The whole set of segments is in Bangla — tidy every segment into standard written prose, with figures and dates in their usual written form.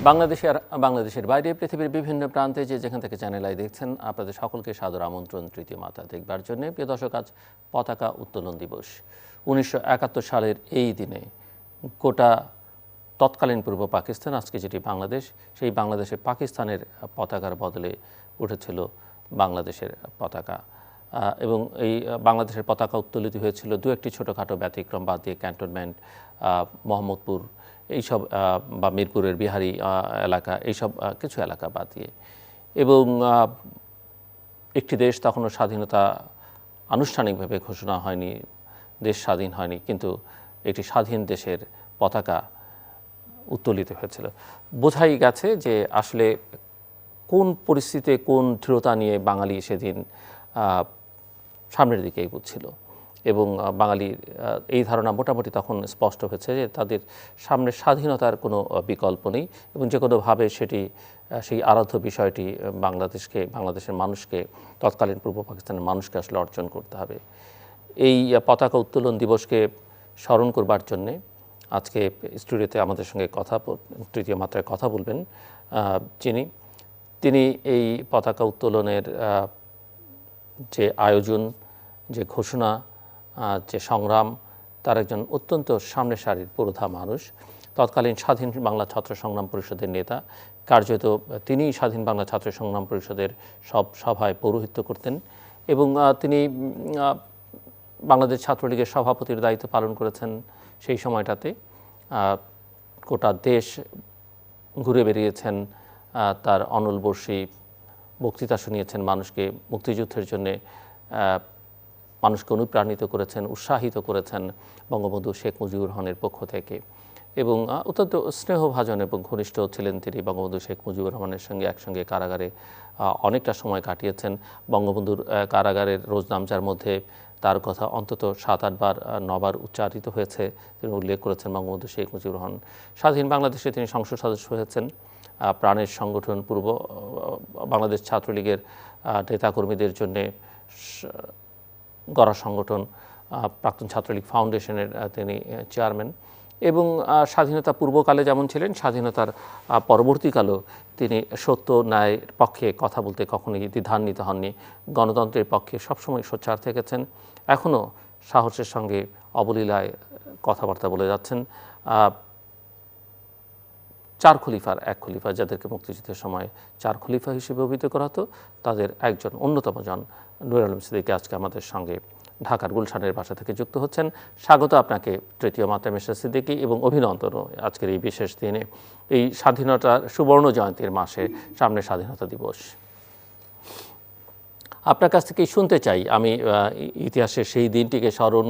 বাংলাদেশের বাইরে পৃথিবীর বিভিন্ন প্রান্তে যেখান থেকে চ্যানেল আই দেখছেন, আপনাদের সকলকে সাদর আমন্ত্রণ তৃতীয় মাত্রা দেখবার জন্য। প্রিয় দর্শক, আজ পতাকা উত্তোলন দিবস। 1971 সালের এই দিনে গোটা তৎকালীন পূর্ব পাকিস্তান, আজকে যেটি বাংলাদেশ, সেই বাংলাদেশে পাকিস্তানের পতাকার বদলে উঠেছিল বাংলাদেশের পতাকা। এবং এই বাংলাদেশের পতাকা উত্তোলিত হয়েছিল দু একটি ছোটোখাটো ব্যতিক্রম বাদ দিয়ে, ক্যান্টনমেন্ট, মোহাম্মদপুর এইসব বা মিরপুরের বিহারি এলাকা, এইসব কিছু এলাকা বাদ দিয়ে। এবং একটি দেশ তখনও স্বাধীনতা আনুষ্ঠানিকভাবে ঘোষণা হয়নি, দেশ স্বাধীন হয়নি, কিন্তু একটি স্বাধীন দেশের পতাকা উত্তোলিত হয়েছিল। বোঝাই গেছে যে আসলে কোন পরিস্থিতিতে কোন দৃঢ়তা নিয়ে বাঙালি সেদিন সামনের দিকে এগোচ্ছিল। এবং বাঙালির এই ধারণা মোটামুটি তখন স্পষ্ট হয়েছে যে তাদের সামনে স্বাধীনতার কোনো বিকল্প নেই, এবং যে কোনোভাবে সেই আরাধ্য বিষয়টি বাংলাদেশের মানুষকে, তৎকালীন পূর্ব পাকিস্তানের মানুষকে আসলে অর্জন করতে হবে। এই পতাকা উত্তোলন দিবসকে স্মরণ করবার জন্যে আজকে স্টুডিওতে আমাদের সঙ্গে তৃতীয় মাত্রায় কথা বলবেন তিনি এই পতাকা উত্তোলনের যে আয়োজন, যে ঘোষণা, যে সংগ্রাম, তার একজন অত্যন্ত সামনের সারির পুরোধা মানুষ। তৎকালীন স্বাধীন বাংলা ছাত্র সংগ্রাম পরিষদের নেতা, কার্যত তিনি স্বাধীন বাংলা ছাত্র সংগ্রাম পরিষদের সব সভায় পৌরোহিত্য করতেন, এবং তিনি বাংলাদেশ ছাত্রলীগের সভাপতির দায়িত্ব পালন করেছেন সেই সময়টাতে। গোটা দেশ ঘুরে বেরিয়েছেন, তার অনলবর্ষী বক্তৃতা শুনিয়েছেন মানুষকে, মুক্তিযুদ্ধের জন্যে মানুষকে অনুপ্রাণিত করেছেন, উৎসাহিত করেছেন বঙ্গবন্ধু শেখ মুজিবুর রহমানের পক্ষ থেকে। এবং অত্যন্ত স্নেহভাজন এবং ঘনিষ্ঠ ছিলেন তিনি বঙ্গবন্ধু শেখ মুজিবুর রহমানের সঙ্গে। একসঙ্গে কারাগারে অনেকটা সময় কাটিয়েছেন। বঙ্গবন্ধুর কারাগারের রোজনামচার মধ্যে তার কথা অন্তত 7-8 বার 9 বার উচ্চারিত হয়েছে। তিনি উল্লেখ করেছেন বঙ্গবন্ধু শেখ মুজিবুর রহমান। স্বাধীন বাংলাদেশে তিনি সংসদ সদস্য হয়েছেন। প্রাণের সংগঠন পূর্ব বাংলাদেশ ছাত্রলীগের নেতাকর্মীদের জন্যে গড়া সংগঠন প্রাক্তন ছাত্রলীগ ফাউন্ডেশনের তিনি চেয়ারম্যান। এবং স্বাধীনতা পূর্বকালে যেমন ছিলেন, স্বাধীনতার পরবর্তীকালেও তিনি সত্য ন্যায়ের পক্ষে কথা বলতে কখনোই দ্বিধান্বিত হননি। গণতন্ত্রের পক্ষে সবসময় সোচ্চার থেকেছেন। এখনও সাহসের সঙ্গে অবলীলায় কথাবার্তা বলে যাচ্ছেন। 4 খলিফার এক খলিফা, যাদেরকে মুক্তিযুদ্ধের সময় 4 খলিফা হিসেবে অভিহিত করা হতো, তাদের একজন অন্যতম জন নূর আলম সিদ্দিকী আজকে আমাদের সঙ্গে ঢাকার গুলশানের বাসা থেকে যুক্ত হচ্ছেন। স্বাগত আপনাকে তৃতীয় মাত্রায় মিস্টার সিদ্দিকী, এবং অভিনন্দন আজকের এই বিশেষ দিনে, এই স্বাধীনতার সুবর্ণ জয়ন্তীর মাসে, সামনে স্বাধীনতা দিবস। আপনার কাছ থেকেই শুনতে চাই, আমি ইতিহাসের সেই দিনটিকে স্মরণ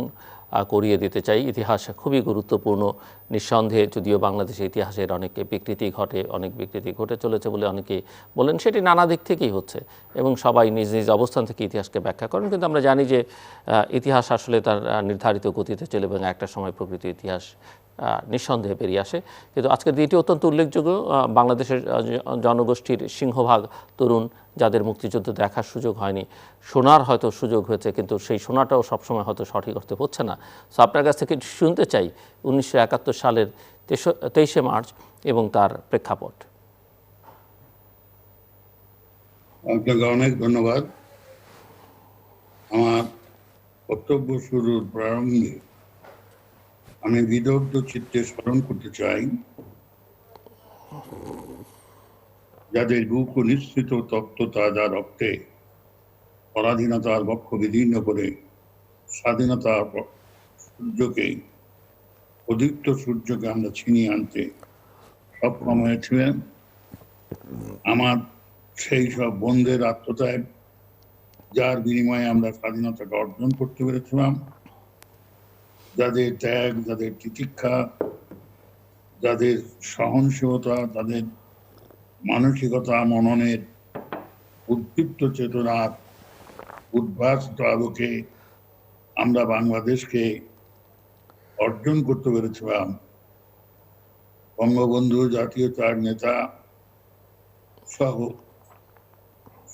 করিয়ে দিতে চাই। ইতিহাস খুবই গুরুত্বপূর্ণ নিঃসন্দেহে, যদিও বাংলাদেশের ইতিহাসের অনেক বিকৃতি ঘটে চলেছে বলে অনেকে বলেন। সেটি নানা দিক থেকেই হচ্ছে, এবং সবাই নিজ নিজ অবস্থান থেকে ইতিহাসকে ব্যাখ্যা করেন। কিন্তু আমরা জানি যে ইতিহাস আসলে তার নির্ধারিত গতিতে চলে, এবং একটা সময় প্রকৃত ইতিহাস নিঃসন্দেহে বেরিয়ে আসে। কিন্তু আজকের দিনটি অত্যন্ত উল্লেখযোগ্য। বাংলাদেশের জনগোষ্ঠীর সিংহভাগ তরুণ, যাদের মুক্তিযুদ্ধ দেখার সুযোগ হয়নি, শোনার হয়তো সুযোগ হয়েছে, কিন্তু সেই শোনাটাও সবসময় হয়তো সঠিক অর্থে হচ্ছে না। সো আপনার কাছ থেকে শুনতে চাই 1971 সালের 23শে মার্চ এবং তার প্রেক্ষাপট। আপনাকে অনেক ধন্যবাদ। আমার বক্তব্য শুরুর প্রারম্ভে আমি বিদগ্ধ চিত্তে স্মরণ করতে চাই যাদের বুক নিশ্চিত তপ্ত তাজা রক্তে পরাধীনতার বক্ষ বিদীর্ণ করে স্বাধীনতার উদিত সূর্যকে আমরা ছিনিয়ে আনতে সক্ষম হয়েছিলেন। আমার সেই সব বন্ধের আত্মত্যাগ, যার বিনিময়ে আমরা স্বাধীনতাকে অর্জন করতে পেরেছিলাম, যাদের ত্যাগ, যাদের তিতিক্ষা, যাদের সহনশীলতা, তাদের মানসিকতা, মননের উদ্দীপ্ত চেতনার উদ্ভাসিত আলোকে আমরা বাংলাদেশকে অর্জন করতে পেরেছিলাম। বঙ্গবন্ধু জাতীয়তার নেতা সহ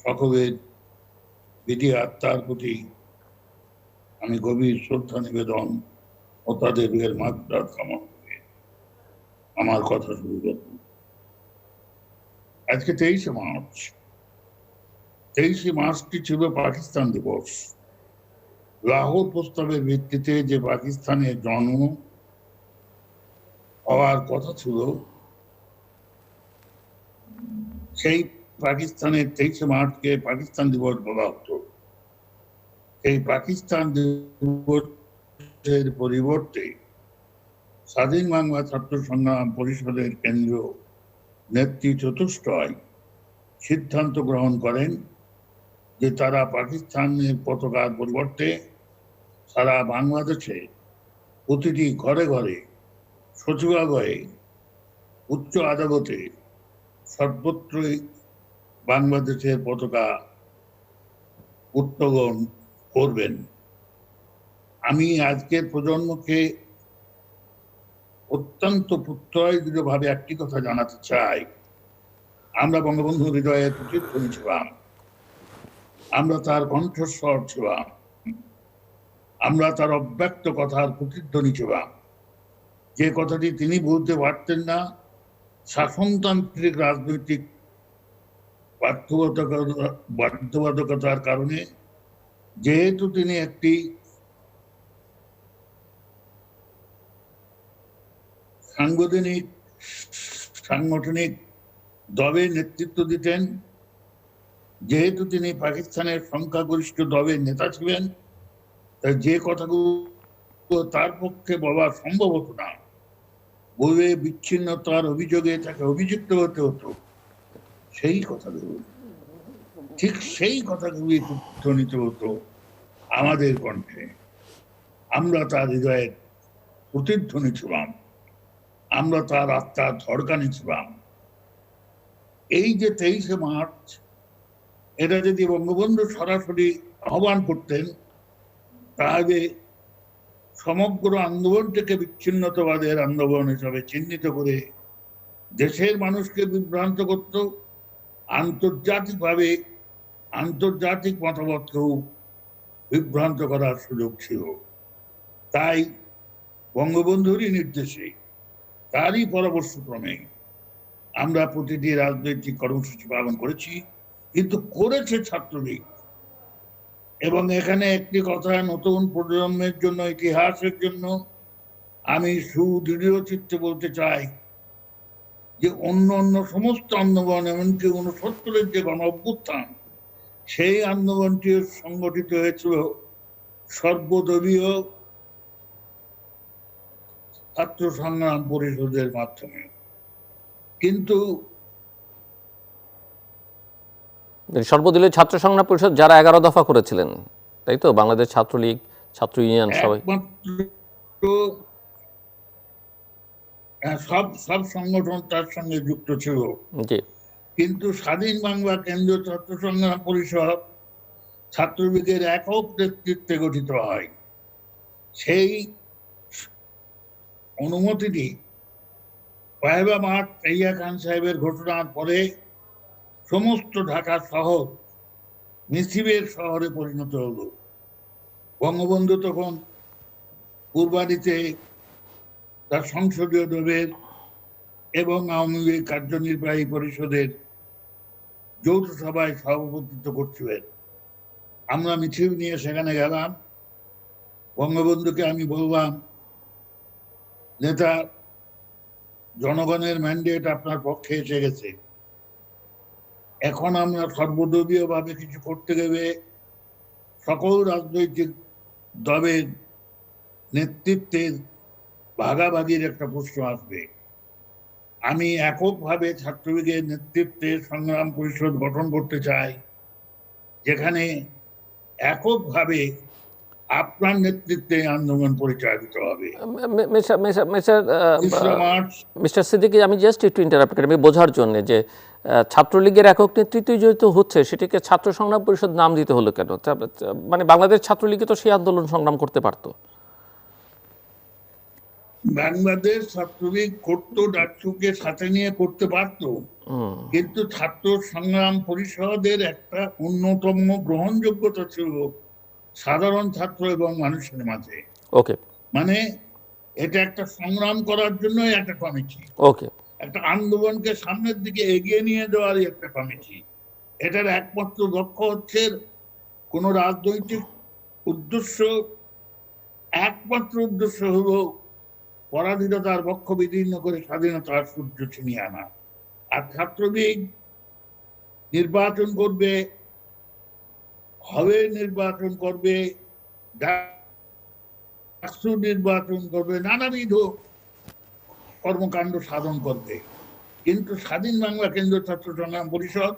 সকলের বিধি আত্মার প্রতি আমি গভীর শ্রদ্ধা নিবেদন ও তাদের মাত্রা কামনা করে আমার কথা শুরু করব। আজকে 23শে মার্চ। 23শে মার্চটি ছিল পাকিস্তান দিবস। লাহোর প্রস্তাবের ভিত্তিতে যে পাকিস্তানের জন্ম হওয়ার কথা ছিল, সেই পাকিস্তানের 23শে মার্চকে পাকিস্তান দিবস বলা হতো। এই পাকিস্তান দিবসের পরিবর্তে স্বাধীন বাংলা ছাত্র সংগ্রাম পরিষদের কেন্দ্রীয় নেত্রী চতুষ্টয় সিদ্ধান্ত গ্রহণ করেন যে তারা পাকিস্তানের পতাকার পরিবর্তে সারা বাংলাদেশে প্রতিটি ঘরে ঘরে, সচিবালয়ে, উচ্চ আদালতে সর্বত্রই বাংলাদেশের পতাকা উত্তোলন করবেন। আমি আজকের প্রজন্মকে অত্যন্ত প্রত্যয়ভাবে একটি কথা জানাতে চাই, আমরা বঙ্গবন্ধু হৃদয়ের প্রতিধ্বনি ছিলাম, আমরা তার কণ্ঠস্বর ছিলাম, আমরা তার অব্যক্ত কথার প্রতিধ্বনি ছিলাম। যে কথাটি তিনি বলতে পারতেন না, শাসনতান্ত্রিক রাজনৈতিক বাধ্যবাধকতার কারণে, যেহেতু তিনি একটি সাংগঠনিক দলের নেতৃত্ব দিতেন, যেহেতু তিনি পাকিস্তানের সংখ্যাগরিষ্ঠ দলের নেতা ছিলেন, তাই যে কথাগুলো তার পক্ষে বলা সম্ভব হতো না, বলে বিচ্ছিন্নতার অভিযোগে তাকে অভিযুক্ত হতে হতো, সেই কথাগুলো, ঠিক সেই কথাগুলি প্রতিধ্বনিত হতো আমাদের কণ্ঠে। আমরা তার হৃদয়ের প্রতিধ্বনি ছিলাম, আমরা তার আত্মার ধড়কানি ছিলাম। এই যে 23শে মার্চ, এটা যদি বঙ্গবন্ধু সরাসরি আহ্বান করতেন, তাহলে সমগ্র আন্দোলনটাকে বিচ্ছিন্নতাবাদের আন্দোলন হিসাবে চিহ্নিত করে দেশের মানুষকে বিভ্রান্ত করত, আন্তর্জাতিকভাবে আন্তর্জাতিক মতামতকেও বিভ্রান্ত করার সুযোগ ছিল। তাই বঙ্গবন্ধুরই নির্দেশে, তারই পরামর্শক্রমে আমরা প্রতিটি রাজনৈতিক কর্মসূচি পালন করেছি, কিন্তু করেছে ছাত্রলীগ। এবং এখানে একটি কথা নতুন প্রজন্মের জন্য, ইতিহাসের জন্য আমি সুদৃঢ় চিত্তে বলতে চাই যে অন্য সমস্ত আন্দোলন, এমনকি 69-এর যে গণ অভ্যুত্থান, সেই আন্দোলনটি সংগঠিত হয়েছিল সর্বদলীয় ছাত্র সংগ্রাম পরিষদের মাধ্যমে। কিন্তু সর্বদলীয় ছাত্র সংগ্রাম পরিষদ যারা 11 দফা করেছিলেন, তাই তো? বাংলাদেশ ছাত্রলীগ, ছাত্র ইউনিয়ন, সবাই সব সংগঠন তার সঙ্গে যুক্ত ছিল। কিন্তু স্বাধীন বাংলা কেন্দ্রীয় ছাত্র সংগ্রাম পরিষদ ছাত্রলীগের একক নেতৃত্বে গঠিত হয়। সেই অনুমতিটি 1 মার্চ ইয়াহিয়া খান সাহেবের ঘটনার পরে সমস্ত ঢাকা শহর মিছিলের শহরে পরিণত হলো। বঙ্গবন্ধু তখন কুরবানিতে তার সংসদীয় দলের এবং আওয়ামী লীগ কার্যনির্বাহী পরিষদের যৌথ সভায় সভাপতিত্ব করছিলেন। আমরা মিছিল নিয়ে সেখানে গেলাম। বঙ্গবন্ধুকে আমি বললাম, নেতা, জনগণের ম্যান্ডেট আপনার পক্ষে এসে গেছে, এখন আমরা সর্বদলীয় ভাবে কিছু করতে গেলে সকল রাজনৈতিক দলের নেতৃত্বের ভাগাভাগির একটা প্রশ্ন আসবে। আমি এককভাবে ছাত্রলীগের নেতৃত্বে সংগ্রাম পরিষদ গঠন করতে চাই, যেখানে এককভাবে আপনার নেতৃত্বে আন্দোলন পরিচালিত হবে। মিস্টার সিদ্দিকী, আমি জাস্ট একটু ইন্টারাপ্ট করি, আমি বোঝার জন্য যে ছাত্রলীগের একক নেতৃত্ব যেহেতু হচ্ছে, সেটাকে ছাত্র সংগ্রাম পরিষদ নাম দিতে হলো কেন? মানে বাংলাদেশ ছাত্রলীগে তো সেই আন্দোলন সংগ্রাম করতে পারতো। বাংলাদেশ ছাত্রলীগ করতো, ডাকসুকে সাথে নিয়ে করতে পারতো, কিন্তু ছাত্র সংগ্রাম পরিষদের একটা অন্যতম গ্রহণযোগ্যতা ছিল সাধারণ ছাত্র এবং মানুষের মাঝে। ওকে, মানে এটা একটা সংগ্রাম করার জন্য একটা কমিটি। ওকে, একটা আন্দোলনকে সামনের দিকে এগিয়ে নিয়ে যাওয়ারই একটা কমিটি। এটার একমাত্র লক্ষ্য হচ্ছে কোন রাজনৈতিক উদ্দেশ্য, একমাত্র উদ্দেশ্য হলো পরাধীনতার বক্ষ বিদীর্ণ করে স্বাধীনতার সূর্য ছিনিয়ে আনা। আর ছাত্রলীগ নির্বাচন করবে, হবে নির্বাচন করবে, নির্বাচন করবে, নানাবিধ কর্মকাণ্ড সাধন করবে, কিন্তু স্বাধীন বাংলা কেন্দ্র ছাত্র সংগ্রাম পরিষদ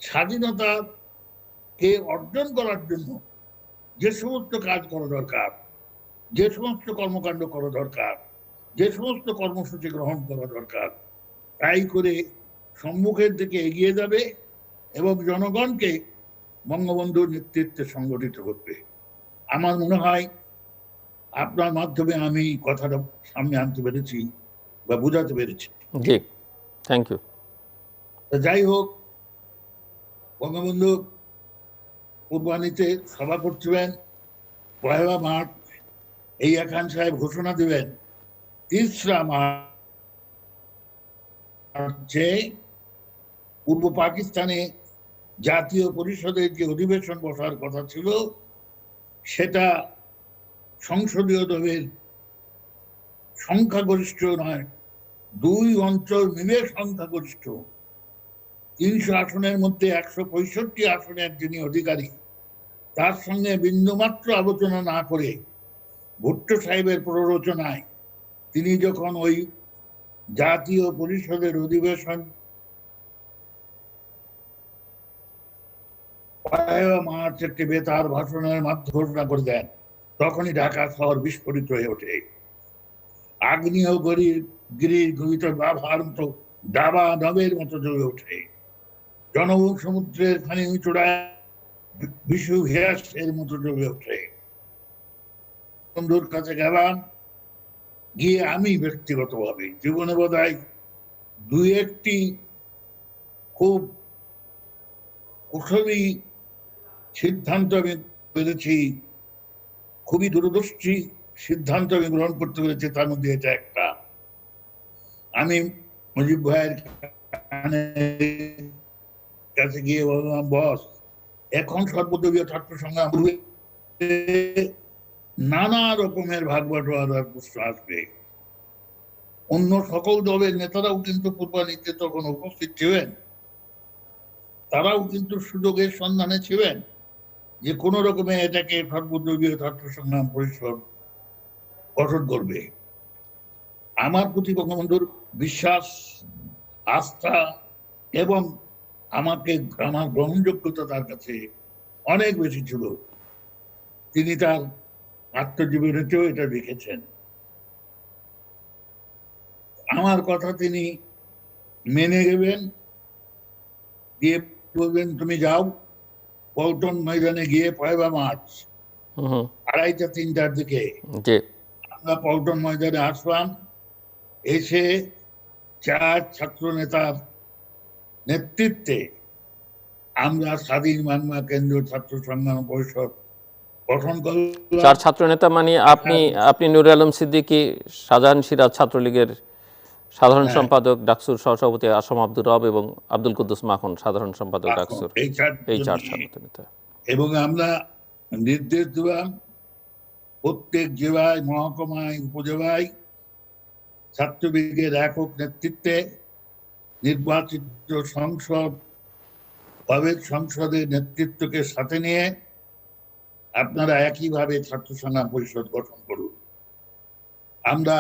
স্বাধীনতাকে অর্জন করার জন্য যে সমস্ত কাজ করা দরকার, যে সমস্ত কর্মকাণ্ড করা দরকার, যে সমস্ত কর্মসূচি গ্রহণ করা দরকার, তাই করে সম্মুখের দিকে এগিয়ে যাবে এবং জনগণকে বঙ্গবন্ধুর নেতৃত্বে সংগঠিত করবে। আমার মনে হয় আপনার মাধ্যমে আমি কথাটা সামনে আনতে পেরেছি বা বোঝাতে পেরেছি। জি, থ্যাংক ইউ। যাই হোক, বঙ্গবন্ধু কুরবানিতে সভা করছিলেন, 1 মার্চ এই খান সাহেব ঘোষণা দিবেন 3 মার্চে পূর্ব পাকিস্তানে জাতীয় পরিষদের যে অধিবেশন বসার কথা ছিল সেটা সংসদীয় দলের সংখ্যাগরিষ্ঠ নয়, 2 অঞ্চল মিলে সংখ্যাগরিষ্ঠ 300 আসনের মধ্যে 165 আসনের যিনি অধিকারী, তার সঙ্গে বিন্দুমাত্র আলোচনা না করে ভুট্টো সাহেবের প্ররোচনায় তিনি যখন ওই জাতীয় পরিষদের অধিবেশন 1 মার্চ একটি বেতার ভাষণের মাধ্যমে ঘোষণা করে দেন, তখনই ঢাকা শহর বিস্ফোরিত হয়ে ওঠে। আগ্নেয়গিরির গৃহীত বাভার মতো দাবা নবের মতো জ্বলে ওঠে। জনসমুদ্রের খানি চূড়ায় বিশু ঘেয়াসের মতো জ্বলে ওঠে। বন্ধুর কাছে গেলাম, গিয়ে আমি ব্যক্তিগতভাবে জীবনে বোধহয় 2-1টি খুব কুশলী সিদ্ধান্ত আমি পেরেছি, খুবই দূরদর্শী সিদ্ধান্ত আমি গ্রহণ করতে পেরেছি। তার মধ্যে এটা একটা, আমি মুজিব ভাইয়ের কাছে গিয়ে বললাম, বস, এখন সর্বদলীয় ছাত্র সংগ্রাম নানা রকমের ভাগ বাটোয়ারার প্রশ্ন আসবে। অন্য সকল দলের নেতারাও কিন্তু কুরবানিতে তখন উপস্থিত ছিলেন, তারাও কিন্তু সুযোগের সন্ধানে ছিলেন যে কোন রকমে এটাকে সর্বদলীয় ছাত্র সংগ্রাম পরিষদ গঠন করবে। আমার প্রতি বঙ্গবন্ধুর বিশ্বাস, আস্থা এবং আমার গ্রহণযোগ্যতা তার কাছে অনেক বেশি ছিল। তিনি তার আত্মজীবনীতেও এটা লিখেছেন। আমার কথা তিনি মেনে নেবেন, দিয়ে বলবেন তুমি যাও পল্টন ময়দানে গিয়ে 1 মার্চ 2:30-3টার দিকে আমরা পল্টন ময়দানে আসলাম। এসে 4 ছাত্র নেতার নেতৃত্বে আমরা স্বাধীন বাংলা কেন্দ্রীয় ছাত্র সংগ্রাম পরিষদ গঠন করলাম। 4 ছাত্র নেতা মানে আপনি নুরুল আলম সিদ্দিকী, শাহজাহান সিরাজ ছাত্রলীগের সাধারণ সম্পাদক, ডাকসুর সহসভাপতি আসম আব্দুর রব এবং আব্দুল কুদ্দুস মাখন সাধারণ সম্পাদক ডাকসুর, এই 4 ছাত্র নেতা। এবং আমরা নির্দেশ দিলাম প্রত্যেক জেলায়, মহকুমায়, উপজেলায় ছাত্রলীগের একক নেতৃত্বে নির্বাচিত সংসদের নেতৃত্বকে সাথে নিয়ে আপনারা একইভাবে ছাত্র সংগ্রাম পরিষদ গঠন করুন। আমরা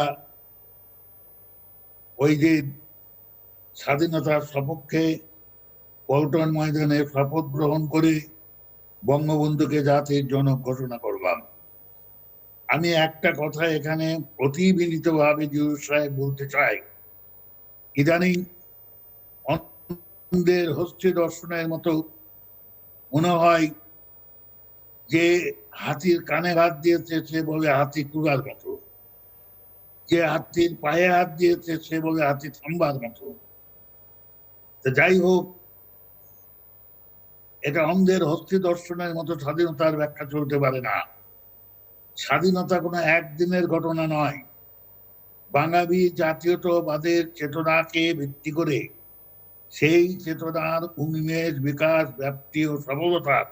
ওই যে স্বাধীনতার সপক্ষে পল্টন ময়দানে শপথ গ্রহণ করে বঙ্গবন্ধুকে জাতির জনক ঘোষণা করলাম। আমি একটা কথা এখানে প্রতিবিনীতভাবে জিউর সাহেব বলতে চাই, ইদানিং অন্ধের হস্তি দর্শনের মতো মনে হয় যে হাতির কানে হাত দিয়েছে সে বলে হাতি কুড়ার মতো, যে হাতির পায়ে হাত দিয়েছে সে বলে হাতি থামবার মতো। যাই হোক, এটা অন্ধের হস্তি দর্শনের মতো স্বাধীনতার ব্যাখ্যা চলতে পারে না। স্বাধীনতা কোনো একদিনের ঘটনা নয়, বাঙালি জাতীয়তাবাদের চেতনাকে ভিত্তি করে সেই চেতনার উন্মেষ, বিকাশ, ব্যাপ্তি ও সফলতার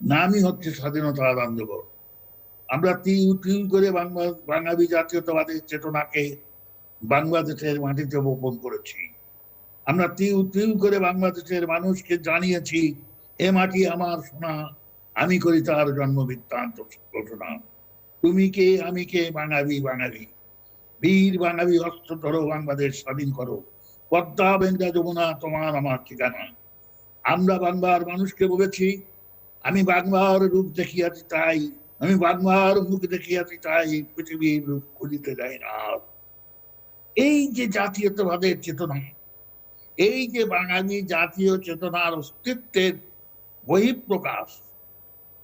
নামই হচ্ছে স্বাধীনতার আন্দোলন। আমরা তিল তিল করে বাঙালি জাতীয়তাবাদের চেতনাকে বাংলাদেশের মাটিতে বপন করেছি। আমরা তিল তিল করে বাংলাদেশের মানুষকে জানিয়েছি, এ মাটি আমার সোনা, আমি করি তার জন্ম বৃত্তান্ত ঘোষণা। তুমি কে, আমি কে, বাঙালি বাঙালি, বীর বাঙালি অস্ত্র ধরো, বাংলাদেশ স্বাধীন করো, পদ্মা বেঙ্গা যমুনা তোমার আমার ঠিকানা। আমরা বাংলার মানুষকে বলেছি, আমি বাংলার রূপ দেখিয়াছি তাই, আমি বাংলার মুখ দেখিয়াছি তাই, পৃথিবীর রূপ খুঁজিতে যাই না। এই যে জাতীয়তাবাদের চেতনা, এই যে বাঙালি জাতীয় চেতনার অস্তিত্বের বহিঃপ্রকাশ,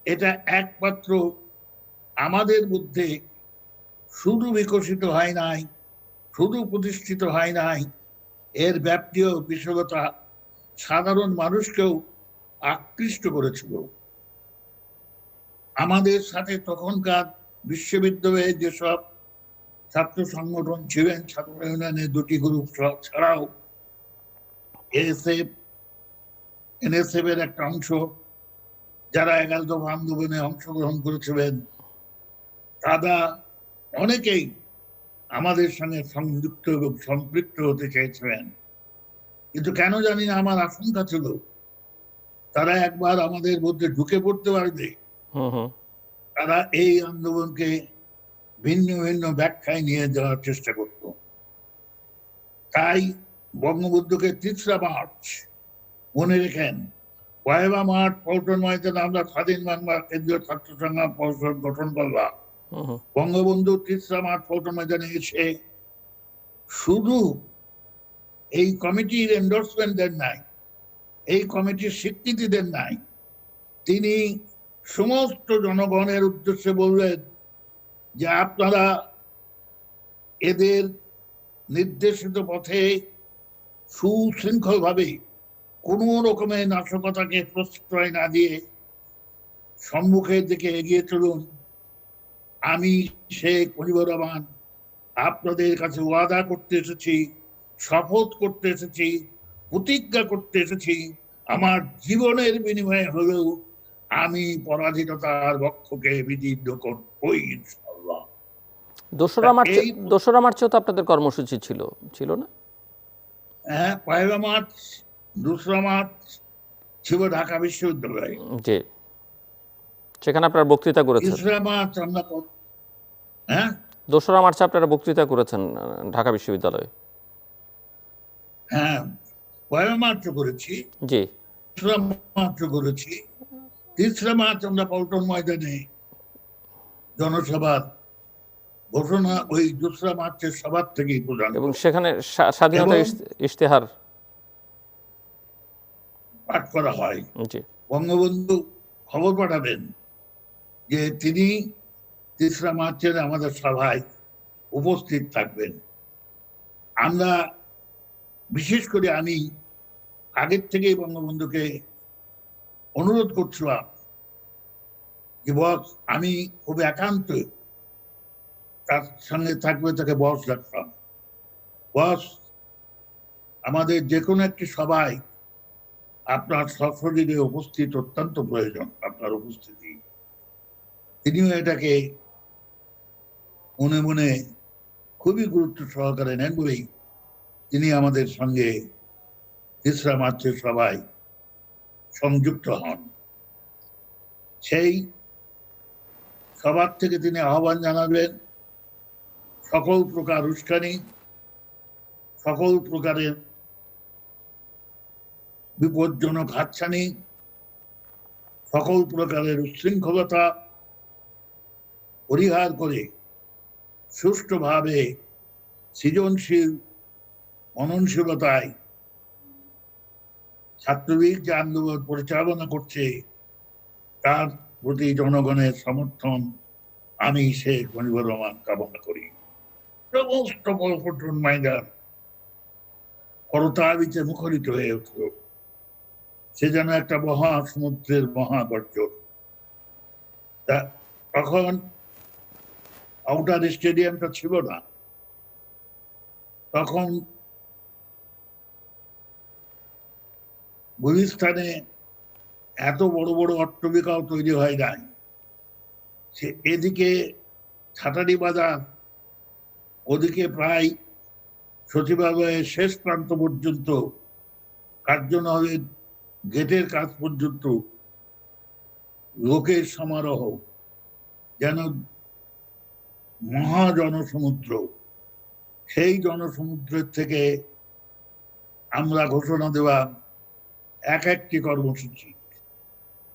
এটা একমাত্র আমাদের মধ্যে শুধু বিকশিত হয় নাই, শুধু প্রতিষ্ঠিত হয় নাই, এর ব্যাপ্তি ও বিশালতা সাধারণ মানুষকেও আকৃষ্ট করেছিল। আমাদের সাথে তখনকার বিশ্ববিদ্যালয়ে যেসব ছাত্র সংগঠন ছিলেন, ছাত্র ইউনিয়নের দুটি গ্রুপ ছাড়াও এনএসএফ এর একটা অংশ, যারা 11 দফা আন্দোলনে অংশগ্রহণ করেছিলেন, তারা অনেকেই আমাদের সঙ্গে সংযুক্ত এবং সম্পৃক্ত হতে চেয়েছিলেন। কিন্তু কেন জানি না, আমার আশঙ্কা ছিল তারা একবার আমাদের মধ্যে ঢুকে পড়তে পারবে, তারা এই আন্দোলনকে ভিন্ন ভিন্ন ব্যাখ্যায় নিয়ে যাওয়ার চেষ্টা করত। তাই বঙ্গবন্ধুকে 3রা মার্চ মনে রেখেন, 1 মার্চ পল্টন ময়দানে আমরা স্বাধীন বাংলা কেন্দ্রীয় ছাত্র সংগ্রাম পরিষদ গঠন করলাম। বঙ্গবন্ধু 3রা মার্চ পল্টন ময়দানে এসে শুধু এই কমিটির এন্ডোর্সমেন্ট দেন নাই, এই কমিটির স্বীকৃতি দেন নাই, তিনি সমস্ত জনগণের উদ্দেশ্যে বললেন যে আপনারা এদের নির্দেশিত পথে সুশৃঙ্খলভাবে কোন রকমের নাশকতাকে প্রশ্রয় না দিয়ে সম্মুখের দিকে এগিয়ে চলুন। আমি শেখ মুজিবুর রহমান আপনাদের কাছে ওয়াদা করতে এসেছি, শপথ করতে এসেছি, প্রতিজ্ঞা করতে এসেছি, আমার জীবনের বিনিময়ে হলেও আমি পরাধীনতার বক্ষকে বিদীর্ণ করবই ইনশাআল্লাহ। 2রা মার্চেও তো আপনাদের কর্মসূচি ছিল না? হ্যাঁ, 1 মার্চ, 2রা মার্চ ছিল ঢাকা বিশ্ববিদ্যালয়ে। জি, সেখানে আপনারা বক্তৃতা করেছেন। 3রা মার্চ আমরা, হ্যাঁ 2রা মার্চে আপনারা বক্তৃতা করেছেন ঢাকা বিশ্ববিদ্যালয়ে। হ্যাঁ, 1 মার্চ করেছি, জি, 2রা মার্চ করেছি। 3রা মার্চ আমরা পল্টন ময়দানে জনসভার ঘোষণা ওই 2রা মার্চের সভার থেকেই প্রদান, এবং সেখানে স্বাধীনতা ইশতেহার পাঠ করা হয়। জি, বঙ্গবন্ধু খবর পাঠাবেন যে তিনি 3রা মার্চের আমাদের সভায় উপস্থিত থাকবেন। আমরা বিশেষ করে আমি আগের থেকেই বঙ্গবন্ধুকে অনুরোধ করছিলাম যে বস, আমি খুব একান্ত তার সঙ্গে থাকবে, তাকে বস রাখতাম। বস, আমাদের যে কোনো একটি সভায় আপনার সশরীরে উপস্থিত অত্যন্ত প্রয়োজন, আপনার উপস্থিতি। তিনিও এটাকে মনে মনে খুবই গুরুত্ব সহকারে নেন বলেই তিনি আমাদের সঙ্গে 3রা মার্চের সভায় সংযুক্ত হন। সেই সভার থেকে তিনি আহ্বান জানাবেন সকল প্রকার উস্কানি, সকল প্রকারের বিপজ্জনক হাতছানি, সকল প্রকারের উচ্ছৃঙ্খলতা পরিহার করে সুষ্ঠুভাবে সৃজনশীল মননশীলতায় ছাত্রলীগ যে আন্দোলন পরিচালনা করছে তার প্রতি জনগণের সমর্থন আমি শেখ মুজিবুর রহমান কামনা করি। সমস্ত পল্টন ময়দান করতালিতে মুখরিত হয়ে উঠল, সে যেন একটা মহা সমুদ্রের মহাগর্জন। তখন আউটার স্টেডিয়ামটা ছিল না, তখন গুলিস্তানে এত বড় বড় অট্টালিকাও তৈরি হয় নাই। সে এদিকে ছাটারি বাজার, ওদিকে প্রায় সচিবালয়ের শেষ প্রান্ত পর্যন্ত, কার্যালয়ের গেটের কাজ পর্যন্ত লোকের সমারোহ, যেন মহা জনসমুদ্র। সেই জনসমুদ্রের থেকে আমরা ঘোষণা দেওয়াম এক একটি কর্মসূচি।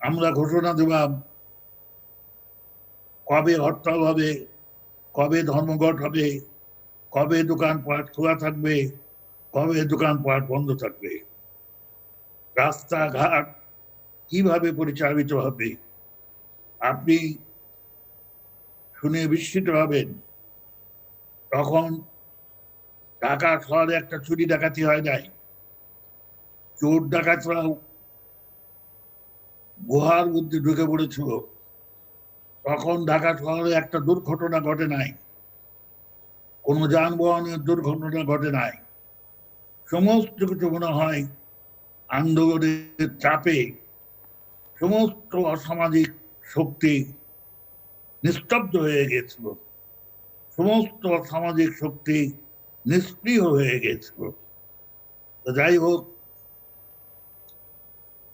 আমরা ঘোষণা দেওয়াম কবে হরতাল হবে, কবে ধর্মঘট হবে, কবে দোকানপাট খোলা থাকবে, কবে দোকানপাট বন্ধ থাকবে, রাস্তাঘাট কিভাবে পরিচালিত হবে। আপনি শুনে বিস্মিত হবেন, তখন ঢাকা শহরে একটা চুরি ডাকাতি হয় নাই। চোর ডাকাতরাও গুহার মধ্যে ঢুকে পড়েছিল। তখন ঢাকা শহরে একটা দুর্ঘটনা ঘটে নাই, কোনো যানবাহনের দুর্ঘটনা ঘটে নাই। সমস্ত কিছু মনে হয় আন্দোলনের চাপে সমস্ত অসামাজিক শক্তি নিস্তব্ধ হয়ে গেছিল, সমস্ত অসামাজিক শক্তি নিষ্ক্রিয় হয়ে গেছিল। তো যাই হোক,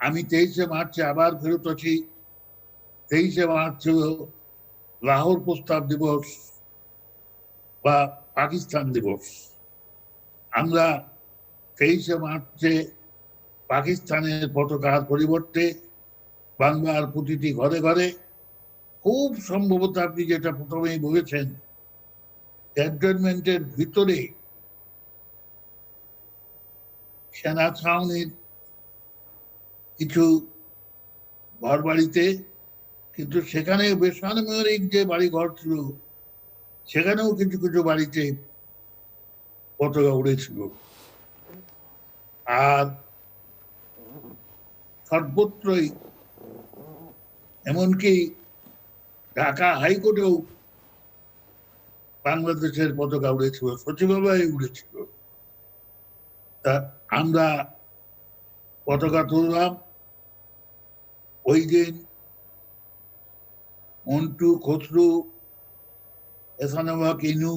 আমি 23শে মার্চে আবার ফেরত আছি। 23শে মার্চ ছিল লাহোর প্রস্তাব দিবস বা পাকিস্তান দিবস। আমরা 23শে মার্চে পাকিস্তানের পতাকার পরিবর্তে বাংলার প্রতিটি ঘরে ঘরে, খুব সম্ভবত আপনি যেটা প্রথমেই বলেছেন, ক্যান্টনমেন্টের ভিতরে সেনা ছাউনির কিছু ঘর বাড়িতে, কিন্তু সেখানে বেসামরিক যে বাড়ি ঘর ছিল সেখানেও কিছু কিছু বাড়িতে পতাকা উড়েছিল। আর সর্বত্রই, এমনকি ঢাকা হাইকোর্টেও বাংলাদেশের পতাকা উড়েছিল, সচিবালয়ে উড়েছিল। তা আমরা পতাকা তুললাম। ওই দিন মন্টু, খসরু, এসানুল্লাহ কিনু,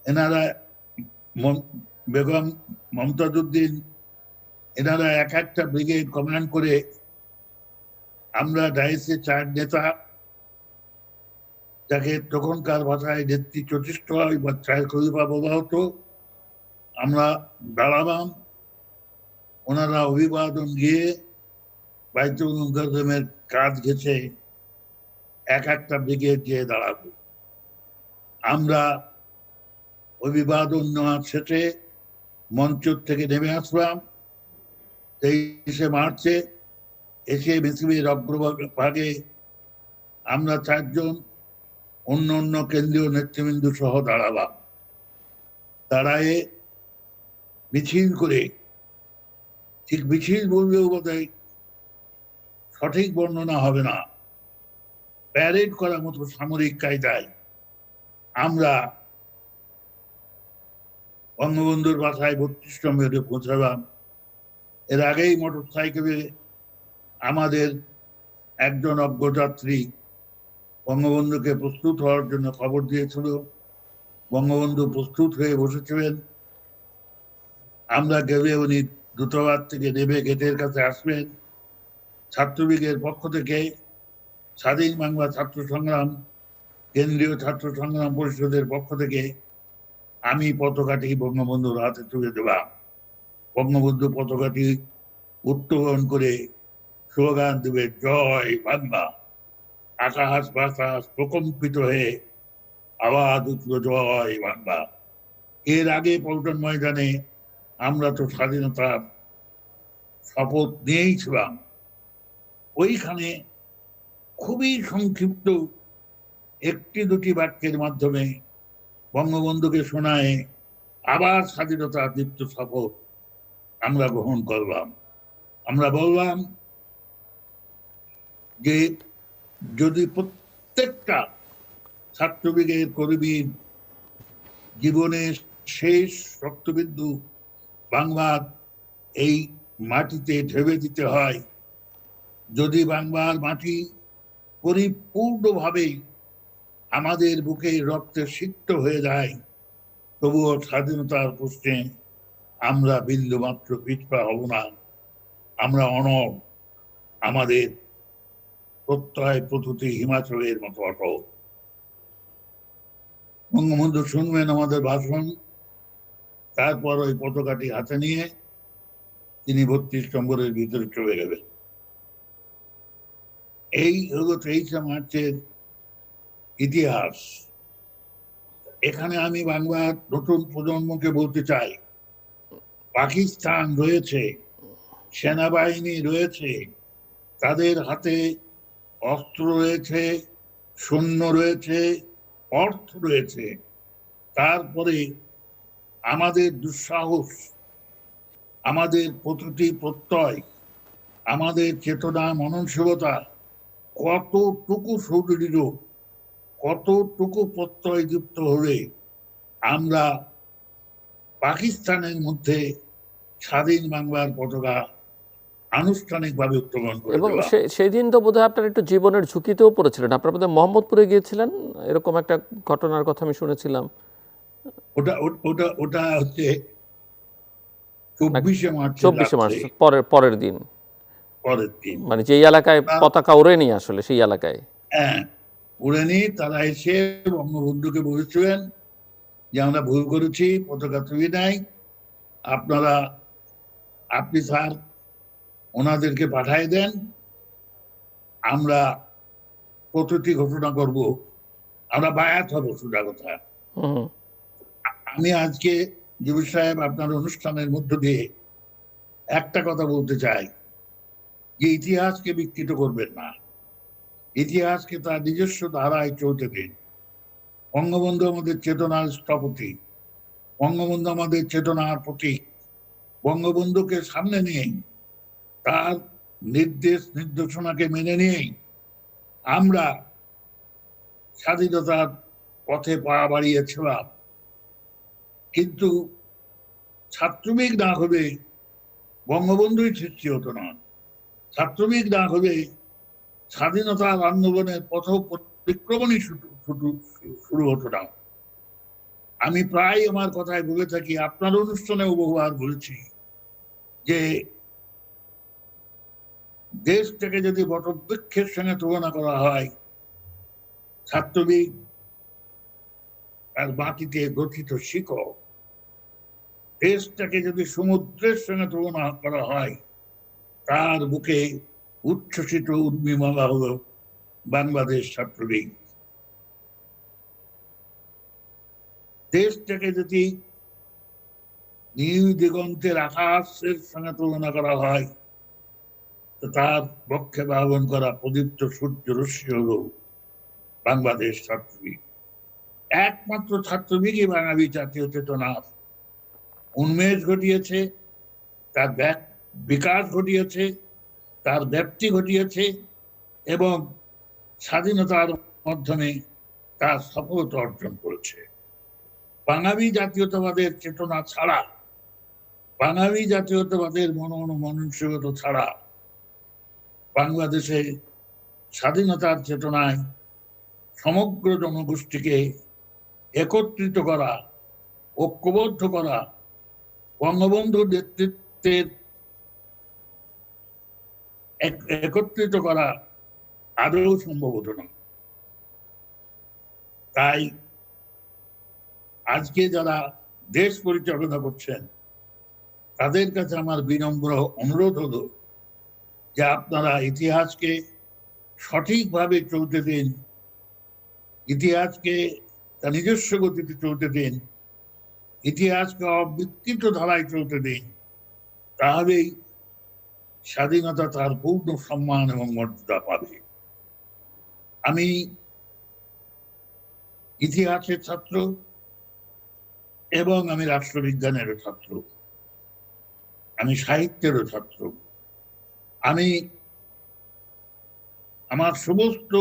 এনারা, বেগম মমতাজউদ্দিন, এনারা এক একটা ব্রিগেড কমান্ড করে, আমরা ডাইসে 4 নেতা, যাকে তখনকার ভাষায় নেত্রী চতুষ্টয় বা চায়ের খলিফা বলা হতো, আমরা দাঁড়ালাম। ওনারা অভিবাদন গিয়ে বাইতুল মুকাররমের কাজ ঘেঁচে এক একটা ব্রিগেড গিয়ে দাঁড়াবো। আমরা অভিবাদন নেওয়ার শেষে মঞ্চ থেকে নেমে আসলাম। 23শে মার্চে এসে বিসিবির অগ্রভাগে আমরা 4 জন অন্য অন্য কেন্দ্রীয় নেতৃবৃন্দ সহ দাঁড়ালাম। দাঁড়ায়ে মিছিল করে, ঠিক মিছিল বললেও বোধহয় সঠিক বর্ণনা হবে না, প্যারেড করার মতো সামরিক কায়দায় আমরা বঙ্গবন্ধুর বাসায় 32 নম্বরে পৌঁছালাম। এর আগেই মোটর সাইকেলে আমাদের একজন অজ্ঞযাত্রী বঙ্গবন্ধুকে প্রস্তুত হওয়ার জন্য খবর দিয়েছিল। বঙ্গবন্ধু প্রস্তুত হয়ে বসেছিলেন। আমরা গেলে উনি দূতাবাস থেকে নেমে গেটের কাছে আসবেন। ছাত্রলীগের পক্ষ থেকে, স্বাধীন বাংলা ছাত্র সংগ্রাম, কেন্দ্রীয় ছাত্র সংগ্রাম পরিষদের পক্ষ থেকে আমি পতাকাটি বঙ্গবন্ধুর হাতে তুলে দেলাম। বঙ্গবন্ধু পতাকাটি উত্তোলন করে স্লোগান দেবে, জয় বাংলা। আকাশ বাতাস প্রকম্পিত হয়ে আওয়াজ উঠল, জয় বাংলা। এর আগে পল্টন ময়দানে আমরা তো স্বাধীনতার শপথ নিয়েই ছিলাম। ওইখানে খুবই সংক্ষিপ্ত 1-2টি বাক্যের মাধ্যমে বঙ্গবন্ধুকে শোনায় আবার স্বাধীনতার দীপ্ত শপথ আমরা গ্রহণ করলাম। আমরা বললাম যে যদি প্রত্যেকটা ছাত্রলীগের কর্মীর জীবনে শেষ রক্তবিন্দু বাংলার এই মাটিতে ঢেলে দিতে হয়। যদি বাংলার মাটি পরিপূর্ণভাবে আমাদের বুকে রক্তে সিক্ত হয়ে যায়, তবুও স্বাধীনতার প্রশ্নে আমরা বিন্দু মাত্র পিছপা হব না। আমরা অনড়, আমাদের প্রত্যয় প্রতিটি হিমাচলের মতো অটল। বঙ্গবন্ধু শুনবেন আমাদের ভাষণ, তারপর ওই পতাকাটি হাতে নিয়ে তিনি 32 নম্বরের ভিতরে চলে গেলেন। এই হলো 23 মার্চের ইতিহাস। এখানে আমি বাংলার নতুন প্রজন্মকে বলতে চাই, পাকিস্তান রয়েছে, সেনাবাহিনী রয়েছে, তাদের হাতে অস্ত্র রয়েছে, সৈন্য রয়েছে, অর্থ রয়েছে, তারপরে আমাদের দুঃসাহস, আমাদের প্রতিটি প্রত্যয়, আমাদের চেতনা মননশীলতা কতটুকু সুদৃঢ়, কতটুকু প্রত্যয় যুক্ত হলে আমরা পাকিস্তানের মধ্যে স্বাধীন বাংলার পতাকা আনুষ্ঠানিকভাবে উত্তোলন করে এবং দেওয়া। সেই দিন তো বোধহয় আপনার একটু জীবনের ঝুঁকিতেও পড়েছিলেন, আপনার বোধহয় মোহাম্মদপুরে গিয়েছিলেন, এরকম একটা ঘটনার কথা আমি শুনেছিলাম। ওটা ওটা ওটা হচ্ছে 24শে মার্চের 24শে মার্চ, রাত্রে, পরের দিন, পরের দিন। মানে যেই এলাকায় পতাকা ওড়েনি, আসলে সেই এলাকায়। হ্যাঁ, উড়েনি। তারা এসে বঙ্গবন্ধুকে বলেছিলেন যে আমরা ভুল করেছি, পতাকা তুলি নাই, আপনি স্যার ওনাদেরকে পাঠাই দেন, আমরা প্রতিটি ঘোষণা করব, আমরা বায়াত হব। সোজা কথা। হুম। আমি আজকে জুবির সাহেব আপনার অনুষ্ঠানের মধ্য দিয়ে একটা কথা বলতে চাই, যে ইতিহাসকে বিকৃত করবেন না, ইতিহাসকে তার নিজস্ব ধারায় চলতে দিন। বঙ্গবন্ধু আমাদের চেতনার স্থপতি, বঙ্গবন্ধু আমাদের চেতনার প্রতীক। বঙ্গবন্ধুকে সামনে নিয়ে, তার নির্দেশ নির্দেশনাকে মেনে নিয়েই আমরা স্বাধীনতার পথে পা বাড়িয়েছিলাম। কিন্তু ছাত্রলীগ না হলে বঙ্গবন্ধুই সৃষ্টি হতো না। ছাত্রলীগ না হলে স্বাধীনতার আন্দোলনের পথ পরিক্রমণই শুরু হতো না। আমি প্রায় আমার কথায় বলে থাকি, আপনার অনুষ্ঠানেও বহুবার বলেছি, যে দেশটাকে যদি বটবৃক্ষের সঙ্গে তুলনা করা হয়, ছাত্রলীগ আর মাটিতে গঠিত শিকড়। দেশটাকে যদি সমুদ্রের সঙ্গে তুলনা করা হয়, তার বুকে উচ্ছ্বসিত উর্মিমালা হল বাংলাদেশ ছাত্রলীগ। দেশটাকে যদি নীল দিগন্তের আকাশের সঙ্গে তুলনা করা হয়, তো তার পক্ষে বাহন করা প্রদীপ্ত সূর্য রশ্মি হল বাংলাদেশ ছাত্রলীগ। একমাত্র ছাত্রলীগই বাঙালি জাতীয় চেতনার উন্মেষ ঘটিয়েছে, তার বিকাশ ঘটিয়েছে, তার ব্যাপ্তি ঘটিয়েছে, এবং স্বাধীনতার মাধ্যমে তার সফলতা অর্জন করেছে। বাঙালি জাতীয়তাবাদের চেতনা ছাড়া, বাঙালি জাতীয়তাবাদের মননশীলতা ছাড়া বাংলাদেশে স্বাধীনতার চেতনায় সমগ্র জনগোষ্ঠীকে একত্রিত করা, ঐক্যবদ্ধ করা, বঙ্গবন্ধুর নেতৃত্বের একত্রিত করা আদৌ সম্ভব হতো না। তাই আজকে যারা দেশ পরিচালনা করছেন, তাদের কাছে আমার বিনম্র অনুরোধ হলো যে আপনারা ইতিহাসকে সঠিকভাবে চলতে দিন, ইতিহাসকে তার নিজস্ব গতিতে চলতে দিন, ইতিহাসকে অবিকৃত ধারায় চলতে দিন। তাহলেই স্বাধীনতা তার পূর্ণ সম্মান এবং মর্যাদা পাবে। আমি ইতিহাসের ছাত্র এবং আমি রাষ্ট্রবিজ্ঞানেরও ছাত্র, আমি সাহিত্যেরও ছাত্র। আমি আমার সমস্ত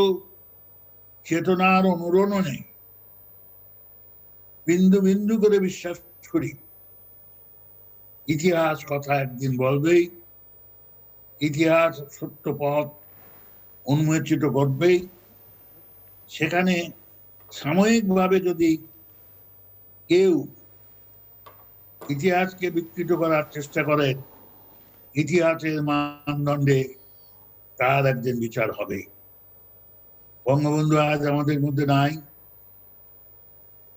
চেতনার অনুরণনে বিন্দু বিন্দু করে বিশ্বাস করি, ইতিহাস কথা একদিন বলবেই, ইতিহাস সত্য পথ উন্মোচিত করবেই। সেখানে সাময়িকভাবে যদি কেউ ইতিহাসকে বিকৃত করার চেষ্টা করে, ইতিহাসের মানদণ্ডে তার একদিন বিচার হবে। বঙ্গবন্ধু আজ আমাদের মধ্যে নাই।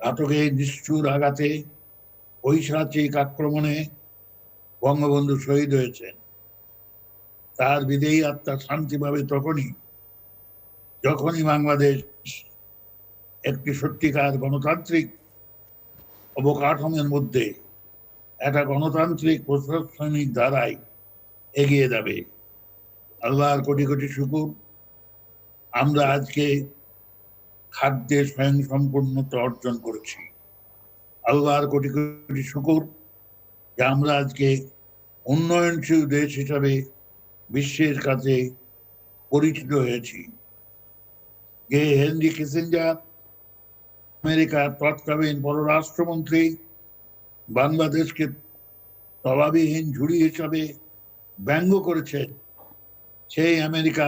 ঘাতকের নিষ্ঠুর আঘাতে, ঐশাচিক আক্রমণে বঙ্গবন্ধু শহীদ হয়েছেন। তার বিদেয়ী আত্মা শান্তি পাবে যখনই বাংলাদেশ একটি সত্যিকার গণতান্ত্রিক অবকাঠামোর মধ্যে একটা গণতান্ত্রিক প্রশাসনিক ধারায় এগিয়ে যাবে। আল্লাহর কোটি কোটি শুকর, আমরা আজকে খাদ্যে স্বয়ংসম্পূর্ণতা অর্জন করেছি। আল্লাহর কোটি কোটি শুকর যে আমরা আজকে উন্নয়নশীল দেশ হিসাবে বিশ্বের কাছে পরিচিত হয়েছি। যে হেনরি কিসিঞ্জার, আমেরিকার তৎকালীন পররাষ্ট্রমন্ত্রী, বাংলাদেশকে তলাবিহীন ঝুড়ি হিসাবে ব্যঙ্গ করেছেন, সেই আমেরিকা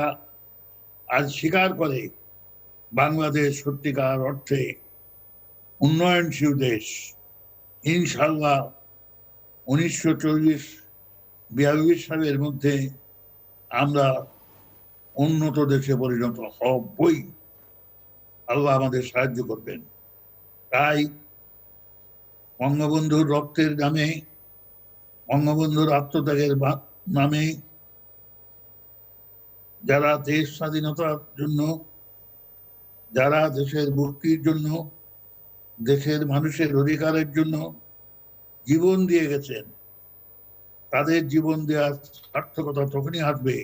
আজ স্বীকার করে বাংলাদেশ সত্যিকার অর্থে উন্নয়নশীল দেশ। ইনশাল্লাহ 1940-42 সালের মধ্যে আমরা উন্নত দেশে পরিণত হবই। আল্লাহ আমাদের সাহায্য করবেন। তাই বঙ্গবন্ধুর রক্তের নামে, বঙ্গবন্ধুর আত্মত্যাগের নামে যারা দেশ স্বাধীনতার জন্য, যারা দেশের মুক্তির জন্য, দেশের মানুষের অধিকারের জন্য জীবন দিয়ে গেছেন, তাদের জীবন দেওয়ার সার্থকতা তখনই আসবে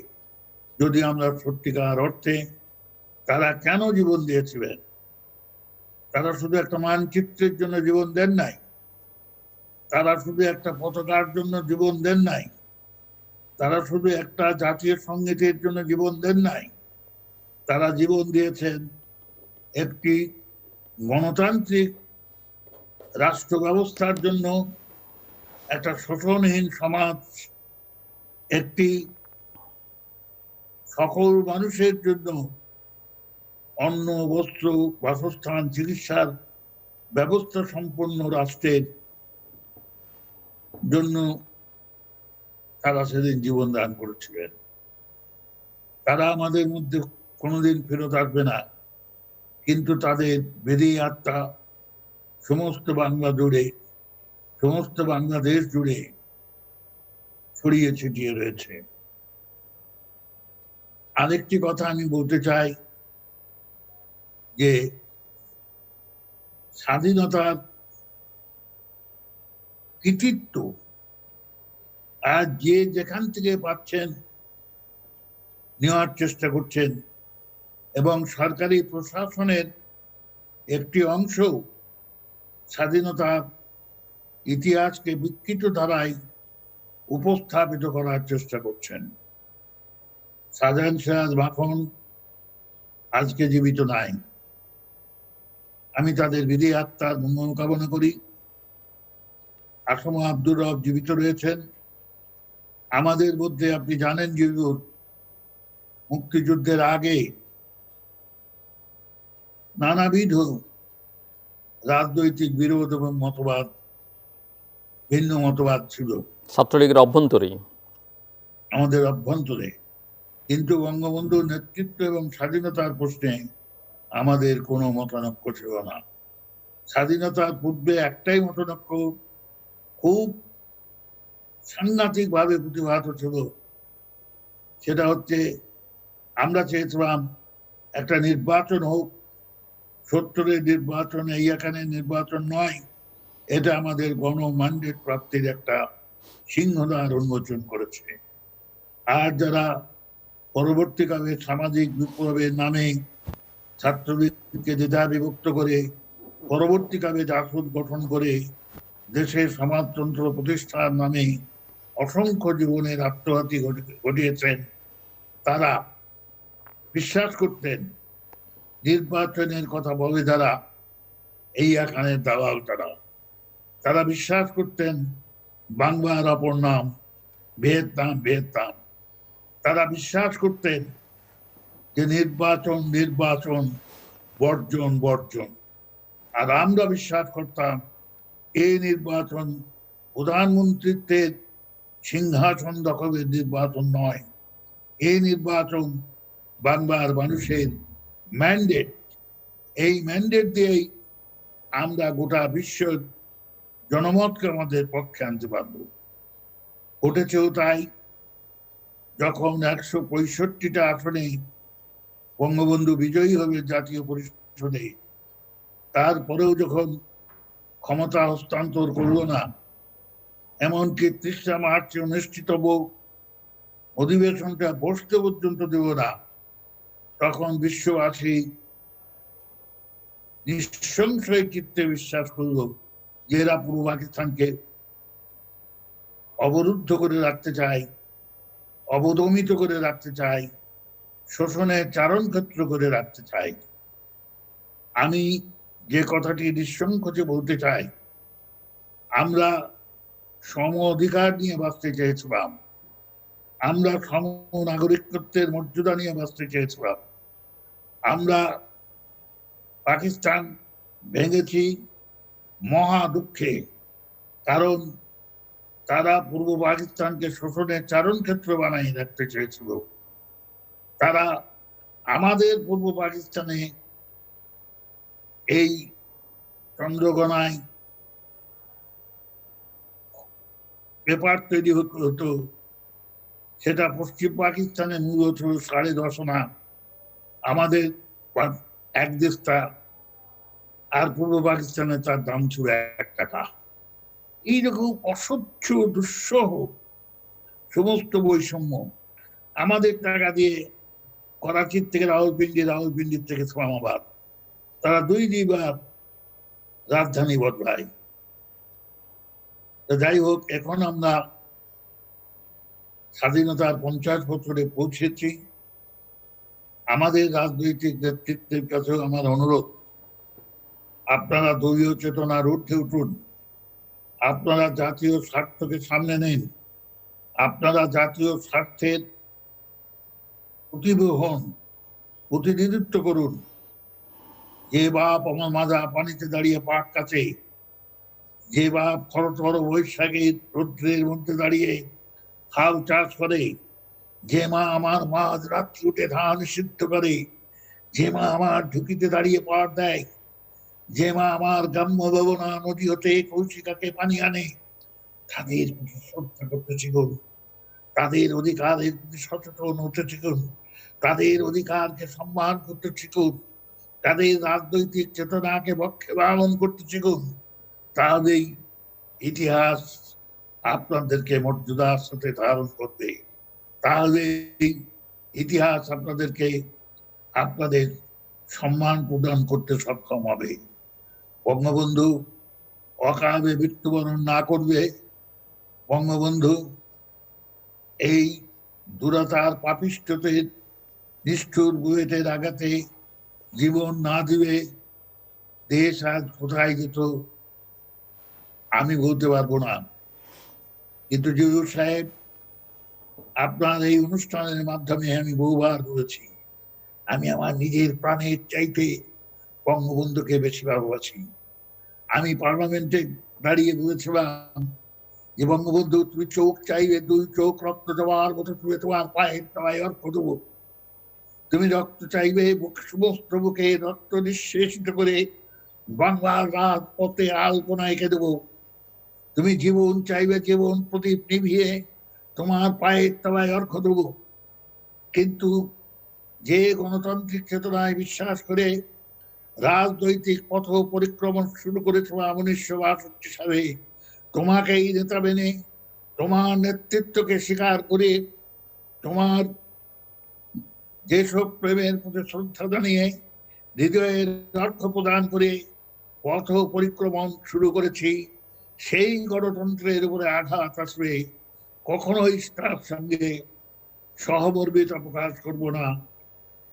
যদি আমরা সত্যিকার অর্থে তারা কেন জীবন দিয়েছিলেন। তারা শুধু একটা মানচিত্রের জন্য জীবন দেন নাই, তারা শুধু একটা পতাকার জন্য জীবন দেন নাই, তারা শুধু একটা জাতীয় সংগীতের জন্য জীবন দেন নাই। তারা জীবন দিয়েছেন একটি গণতান্ত্রিক রাষ্ট্র ব্যবস্থার জন্য, একটা শোষণহীন সমাজ, একটি সকল মানুষের জন্য অন্ন, বস্ত্র, বাসস্থান, চিকিৎসার ব্যবস্থা সম্পন্ন রাষ্ট্রের জন্য তারা সেদিন জীবন দান করেছিলেন। তারা আমাদের মধ্যে কোনোদিন ফেরত আসবে না, কিন্তু তাদের বেরিয়ে আত্মা সমস্ত বাংলা জুড়ে, সমস্ত বাংলাদেশ জুড়ে ছড়িয়ে ছিটিয়ে রয়েছে। আরেকটি কথা আমি বলতে চাই যে স্বাধীনতার কৃতিত্ব আজ যে যেখান থেকে পাচ্ছেন নেওয়ার চেষ্টা করছেন, এবং সরকারি প্রশাসনের একটি অংশ স্বাধীনতার ইতিহাসকে বিকৃত ধারায় উপস্থাপিত করার চেষ্টা করছেন। শাহজাহান সিরাজ মাখন আজকে জীবিত নাই। আমি তাদের বিদেহী আত্মার মঙ্গল কামনা করি। আসম আব্দুর রব জীবিত রয়েছেন আমাদের মধ্যে। আপনি জানেন যে মুক্তিযুদ্ধের আগে নানাবিধ রাজনৈতিক বিরোধ এবং মতবাদ, ভিন্ন মতবাদ ছিল ছাত্রলীগের অভ্যন্তরে, আমাদের অভ্যন্তরে। কিন্তু বঙ্গবন্ধুর নেতৃত্ব এবং স্বাধীনতার প্রশ্নে আমাদের কোনো মতানৈক্য ছিল না। স্বাধীনতার পূর্বে একটাই মতানৈক্য খুব সাংঘাতিক ভাবে প্রতিভাত ছিল, সেটা হচ্ছে আমরা চেয়েছিলাম একটা নির্বাচন হোক। 70-এর নির্বাচন এই এখানে নির্বাচন নয়, এটা আমাদের গণ ম্যান্ডেট প্রাপ্তির একটা সিংহদ্বার উন্মোচন করেছে। আর যারা পরবর্তীকালে সামাজিক বিপ্লবের নামে ছাত্রলীগকে দ্বিধা বিভক্ত করে পরবর্তীকালে জাসদ গঠন করে দেশের সমাজতন্ত্র প্রতিষ্ঠার নামে অসংখ্য জীবনের আত্মঘাতী ঘটিয়েছেন, তারা বিশ্বাস করতেন নির্বাচনের কথা বলে যারা এই এখানের দালাল, তারা তারা বিশ্বাস করতেন বাংলার অপর নাম ভিয়েতনাম ভিয়েতনাম। তারা বিশ্বাস করতেন যে নির্বাচন নির্বাচন, বর্জন বর্জন। আর আমরা বিশ্বাস করতাম এই নির্বাচন প্রধানমন্ত্রীত্বের সিংহাসন দখলের নির্বাচন নয়, এই নির্বাচন বাংলার মানুষের ম্যান্ডেট। এই ম্যান্ডেট দিয়েই আমরা গোটা বিশ্বের জনমতকে আমাদের পক্ষে আনতে পারব। ঘটেছেও তাই। যখন 165টা আসনে বঙ্গবন্ধু বিজয়ী হবে জাতীয় পরিষদে, তারপরেও যখন ক্ষমতা হস্তান্তর করল না, এমনকি 30 মার্চে অনুষ্ঠিতব্য অধিবেশনটা বসতে পর্যন্ত দেব না, তখন বিশ্ববাসী নিঃসংশয় চিত্তে বিশ্বাস করল যে এরা পূর্ব পাকিস্তানকে অবরুদ্ধ করে রাখতে চায়, অবদমিত করে রাখতে চায়, শোষণের চারণক্ষেত্র করে রাখতে চায়। আমি যে কথাটি নিঃসংকোচে বলতে চাই, আমরা সম অধিকার নিয়ে বাঁচতে চেয়েছিলাম, আমরা সম নাগরিকত্বের মর্যাদা নিয়ে বাঁচতে চেয়েছিলাম। আমরা পাকিস্তান ভেঙেছি মহা দুঃখে, কারণ তারা পূর্ব পাকিস্তানকে শোষণের চারণক্ষেত্র বানিয়ে রাখতে চেয়েছিল। তারা আমাদের পূর্ব পাকিস্তানে এই চন্দ্রগণায় পেপার তৈরি হতো, সেটা পশ্চিম পাকিস্তানের মূল্য ছিল 10.5 আনা, আমাদের 1 দেশটা, আর পূর্ব পাকিস্তানে তার দাম ছিল 1 টাকা। এইরকম অসহ্য দুঃসহ সমস্ত বৈষম্য আমাদের টাকা দিয়ে করাচির থেকে রাওয়ালপিন্ডি, রাওয়ালপিন্ডির থেকে ইসলামাবাদ, তারা 2 বার রাজধানী বদলায়। যাই হোক, এখন আমরা স্বাধীনতার 50 বছরে পৌঁছেছি। আমাদের রাজনৈতিক নেতৃত্বের কাছেও আমার অনুরোধ, আপনারা দলীয় চেতনার ঊর্ধ্বে উঠুন, আপনারা জাতীয় স্বার্থকে সামনে নেন, আপনারা জাতীয় স্বার্থের প্রতিবহন প্রতিনিধিত্ব করুন। যে বাপ আমার মাজা পানিতে দাঁড়িয়ে পাক কাছে, যে বাপ খরতর বৈশাখীর রৌদ্রের মধ্যে দাঁড়িয়ে হাল চাষ করে, যে মা আমার মাঝ রাত্রি উঠে ধান সিদ্ধ করে, যে মা আমার ঝুঁকিতে দাঁড়িয়ে পাট দেয়, যে মা আমার গ্রাম্য ভবনা নদী হতে কৌশিকাকে পানি আনে, তাদের প্রতি শ্রদ্ধা করতে শিখুন, তাদের অধিকারের প্রতি সচেতন হতে শিখুন, তাদের অধিকারকে সম্মান করতে শিখুন, তাদের রাজনৈতিক চেতনাকে পক্ষে লালন করতে শিখুন। তাহলেই ইতিহাস আপনাদেরকে মর্যাদার সাথে ধারণ করবে, তাহলে ইতিহাস আপনাদেরকে আপনাদের সম্মান প্রদান করতে সক্ষম হবে। বঙ্গবন্ধু অকালে মৃত্যুবরণ না করবে, বঙ্গবন্ধু এই দুরাচার পাপিষ্ঠদের নিষ্ঠুর বুয়েটের আঘাতে জীবন না দিবে, দেশ আজ কোথায় যেত আমি বলতে পারবো না। কিন্তু জিহুর সাহেব, আপনার এই অনুষ্ঠানের মাধ্যমে আমি বহুবার বলেছি, আমি আমার নিজের প্রাণের চাইতে বঙ্গবন্ধুকে বেশি ভালোবাসি। আমি পার্লামেন্টে দাঁড়িয়ে বলেছিলাম যে বঙ্গবন্ধু, তুমি চোখ চাইবে, 2 চোখ রক্ত দেওয়ার মতো তুলে তোমার পায়ের তলায় অর্থ দেবো। তুমি রক্ত চাইবে, সমস্ত বুকে রক্ত নিঃশেষিত করে বাংলার রাজপথে আলপনা এঁকে দেবো। তুমি জীবন চাইবে, জীবন প্রদীপ নিভিয়ে তোমার পায়ের তলায় অর্ঘ দেব। কিন্তু যে গণতান্ত্রিক চেতনায় বিশ্বাস করে রাজনৈতিক পথ পরিক্রমণ শুরু করেছিল 1962 সালে, তোমাকেই নেতা মেনে, তোমার নেতৃত্বকে স্বীকার করে, তোমার যেসব প্রেমের প্রতি শ্রদ্ধা জানিয়ে হৃদয়ের অর্থ প্রদান করে পথ পরিক্রমণ শুরু করেছি, সেই গণতন্ত্রের উপরে আঘাত আসবে, কখনোই তার সঙ্গে সহমর্মিতা প্রকাশ করব না,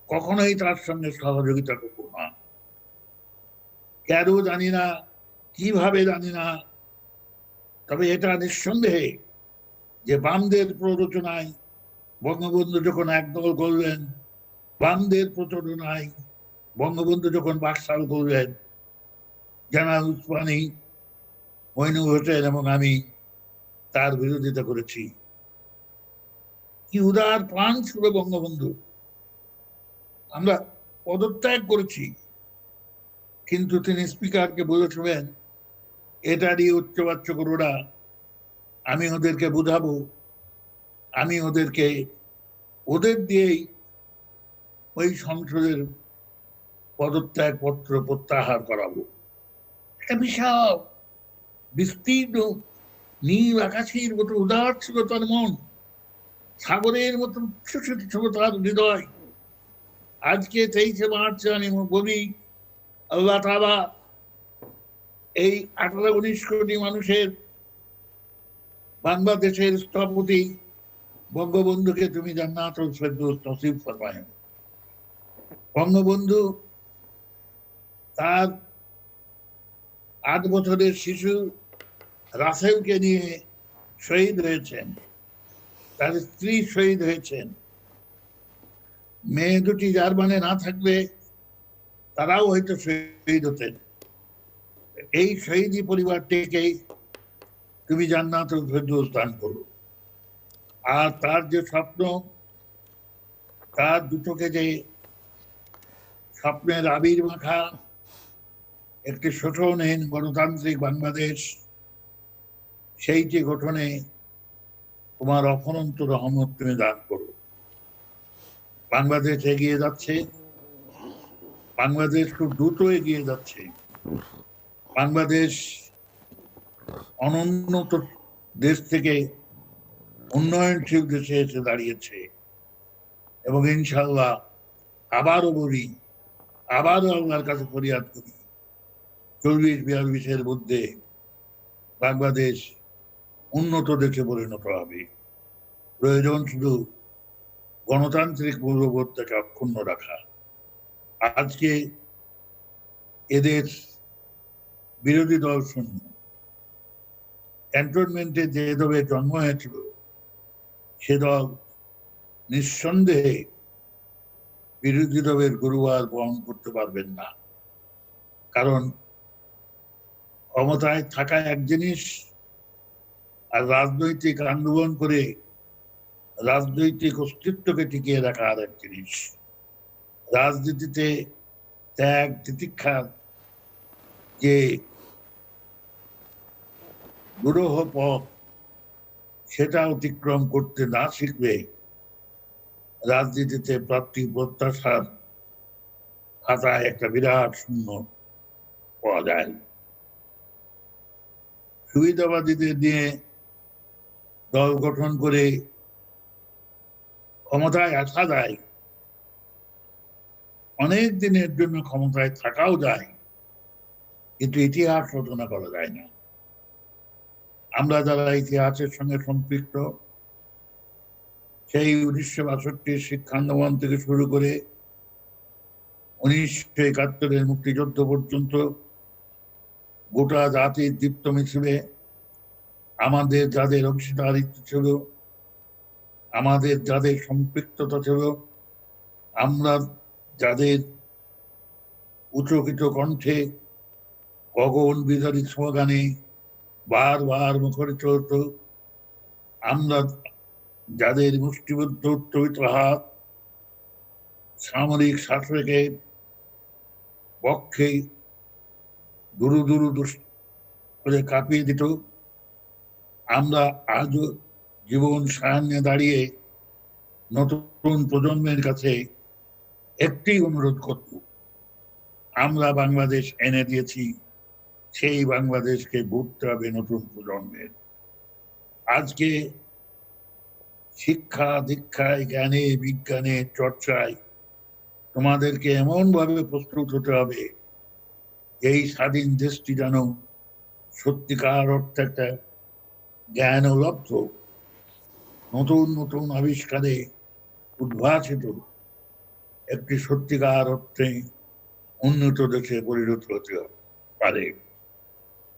কখনোই তার সঙ্গে সহযোগিতা করব না। কেন জানি না, কিভাবে জানি না, তবে এটা নিঃসন্দেহে যে বামদের প্ররোচনায় বঙ্গবন্ধু যখন একদল করলেন, বামদের প্রচোদনায় বঙ্গবন্ধু যখন বাকশাল করলেন, জানাল উসমানী, মইনুল হোসেন এবং আমি তার বিরোধিতা করেছি। কি উদার প্রাণ ছিল বঙ্গবন্ধু! আমরা পদত্যাগ করেছি, কিন্তু তিনি স্পিকারকে বলেছিলেন, এটা দিয়ে উচ্চবাচ্য করো না, আমি ওদেরকে বুঝাবো, আমি ওদের দিয়েই ওই সংসদের পদত্যাগ পত্র প্রত্যাহার করাবো। একটা বিশাল বিস্তীর্ণ নীল আকাশের মতো উদার ছিল তার মন, সাগরের মতো উচ্ছ্বসিত ছিল তার হৃদয়। আজকে 23শে মার্চ আমি বলি, আল্লাহ তাআলা এই 18-19 কোটি মানুষের বাংলাদেশের স্থপতি বঙ্গবন্ধুকে তুমি জান্নাতুল ফেরদৌস নসিব ফরমায়েন। বঙ্গবন্ধু তার 8 বছরের শিশু রাসেলকে নিয়ে শহীদ হয়েছেন, তার স্ত্রী শহীদ হয়েছেন। মেয়ে দুটি জার্মানে না থাকলে তারাও হয়তো শহীদ হতেন। এই শহীদি পরিবারটিকে তুমি জান্নাতুল ফেরদৌস দান করো। আর তার যে স্বপ্ন, তার দুটোকে যে স্বপ্নের আবির মাখা একটি শোষণহীন গণতান্ত্রিক বাংলাদেশ, সেইটি গঠনে তোমার অফুরন্ত রহমত তুমি দান করো। বাংলাদেশ এগিয়ে যাচ্ছে, বাংলাদেশ খুব দ্রুত এগিয়ে যাচ্ছে। বাংলাদেশ অনুন্নত দেশ থেকে উন্নয়নশীল দেশে এসে দাঁড়িয়েছে এবং ইনশাআল্লাহ আবারও বলি, আবারও আল্লাহর কাছে ফরিয়াদ করি, 40-42-এর মধ্যে বাংলাদেশ উন্নত দেশে পরিণত হবে। প্রয়োজন শুধু গণতান্ত্রিক মূল্যবোধটাকে অক্ষুণ্ণ রাখা। আজকে এদের বিরোধী দল শূন্য। ক্যান্টনমেন্টে যে দলে জন্ম হয়েছিল সে দল নিঃসন্দেহে বিরোধী দলের গুরুবার বহন করতে পারবেন না। কারণ ক্ষমতায় থাকা এক জিনিস, আর রাজনৈতিক আন্দোলন করে রাজনৈতিক অস্তিত্বকে টিকিয়ে রাখা আর এক জিনিস। রাজনীতিতে ত্যাগ তিতিক্ষার যে দুরূহ পথ, সেটা অতিক্রম করতে না শিখলে রাজনীতিতে প্রাপ্তি প্রত্যাশার খাতায় একটা বিরাট শূন্য পাওয়া যায়। সুবিধাবাদীদের নিয়ে দল গঠন করে ক্ষমতায় আসা যায়, অনেক দিনের জন্য ক্ষমতায় থাকাও যায়, কিন্তু ইতিহাস রচনা করা যায় না। আমরা যারা ইতিহাসের সঙ্গে সম্পৃক্ত, সেই 1962 শিক্ষা আন্দোলন থেকে শুরু করে 1971 মুক্তিযুদ্ধ পর্যন্ত গোটা জাতির দীপ্ত মিছিলে আমাদের যাদের অংশীদারিত্ব ছিল, আমাদের যাদের সম্পৃক্ততা ছিল, আমরা যাদের উচ্চকিত কণ্ঠে গগন বিদারী স্লোগানে বারবার মুখরিত হতো, আমরা যাদের মুষ্টিবদ্ধ উত্তোলিত হাত সামরিক শাসকের পক্ষে দুরু দুরু করে কাঁপিয়ে দিত, আমরা আজও জীবন সামনে দাঁড়িয়ে নতুন প্রজন্মের কাছে একটি অনুরোধ করব, আমরা বাংলাদেশ এনে দিয়েছি, সেই বাংলাদেশকে গড়তে হবে নতুন প্রজন্মের। আজকে শিক্ষা দীক্ষায়, জ্ঞানে বিজ্ঞানে চর্চায় তোমাদেরকে এমন ভাবে প্রস্তুত হতে হবে, এই স্বাধীন দেশটি যেন সত্যিকার অর্থে একটা জ্ঞান লব্ধ, নতুন নতুন আবিষ্কারে উদ্ভাসিত একটি সত্যিকার অর্থে উন্নত দেশে পরিণত হতে পারে।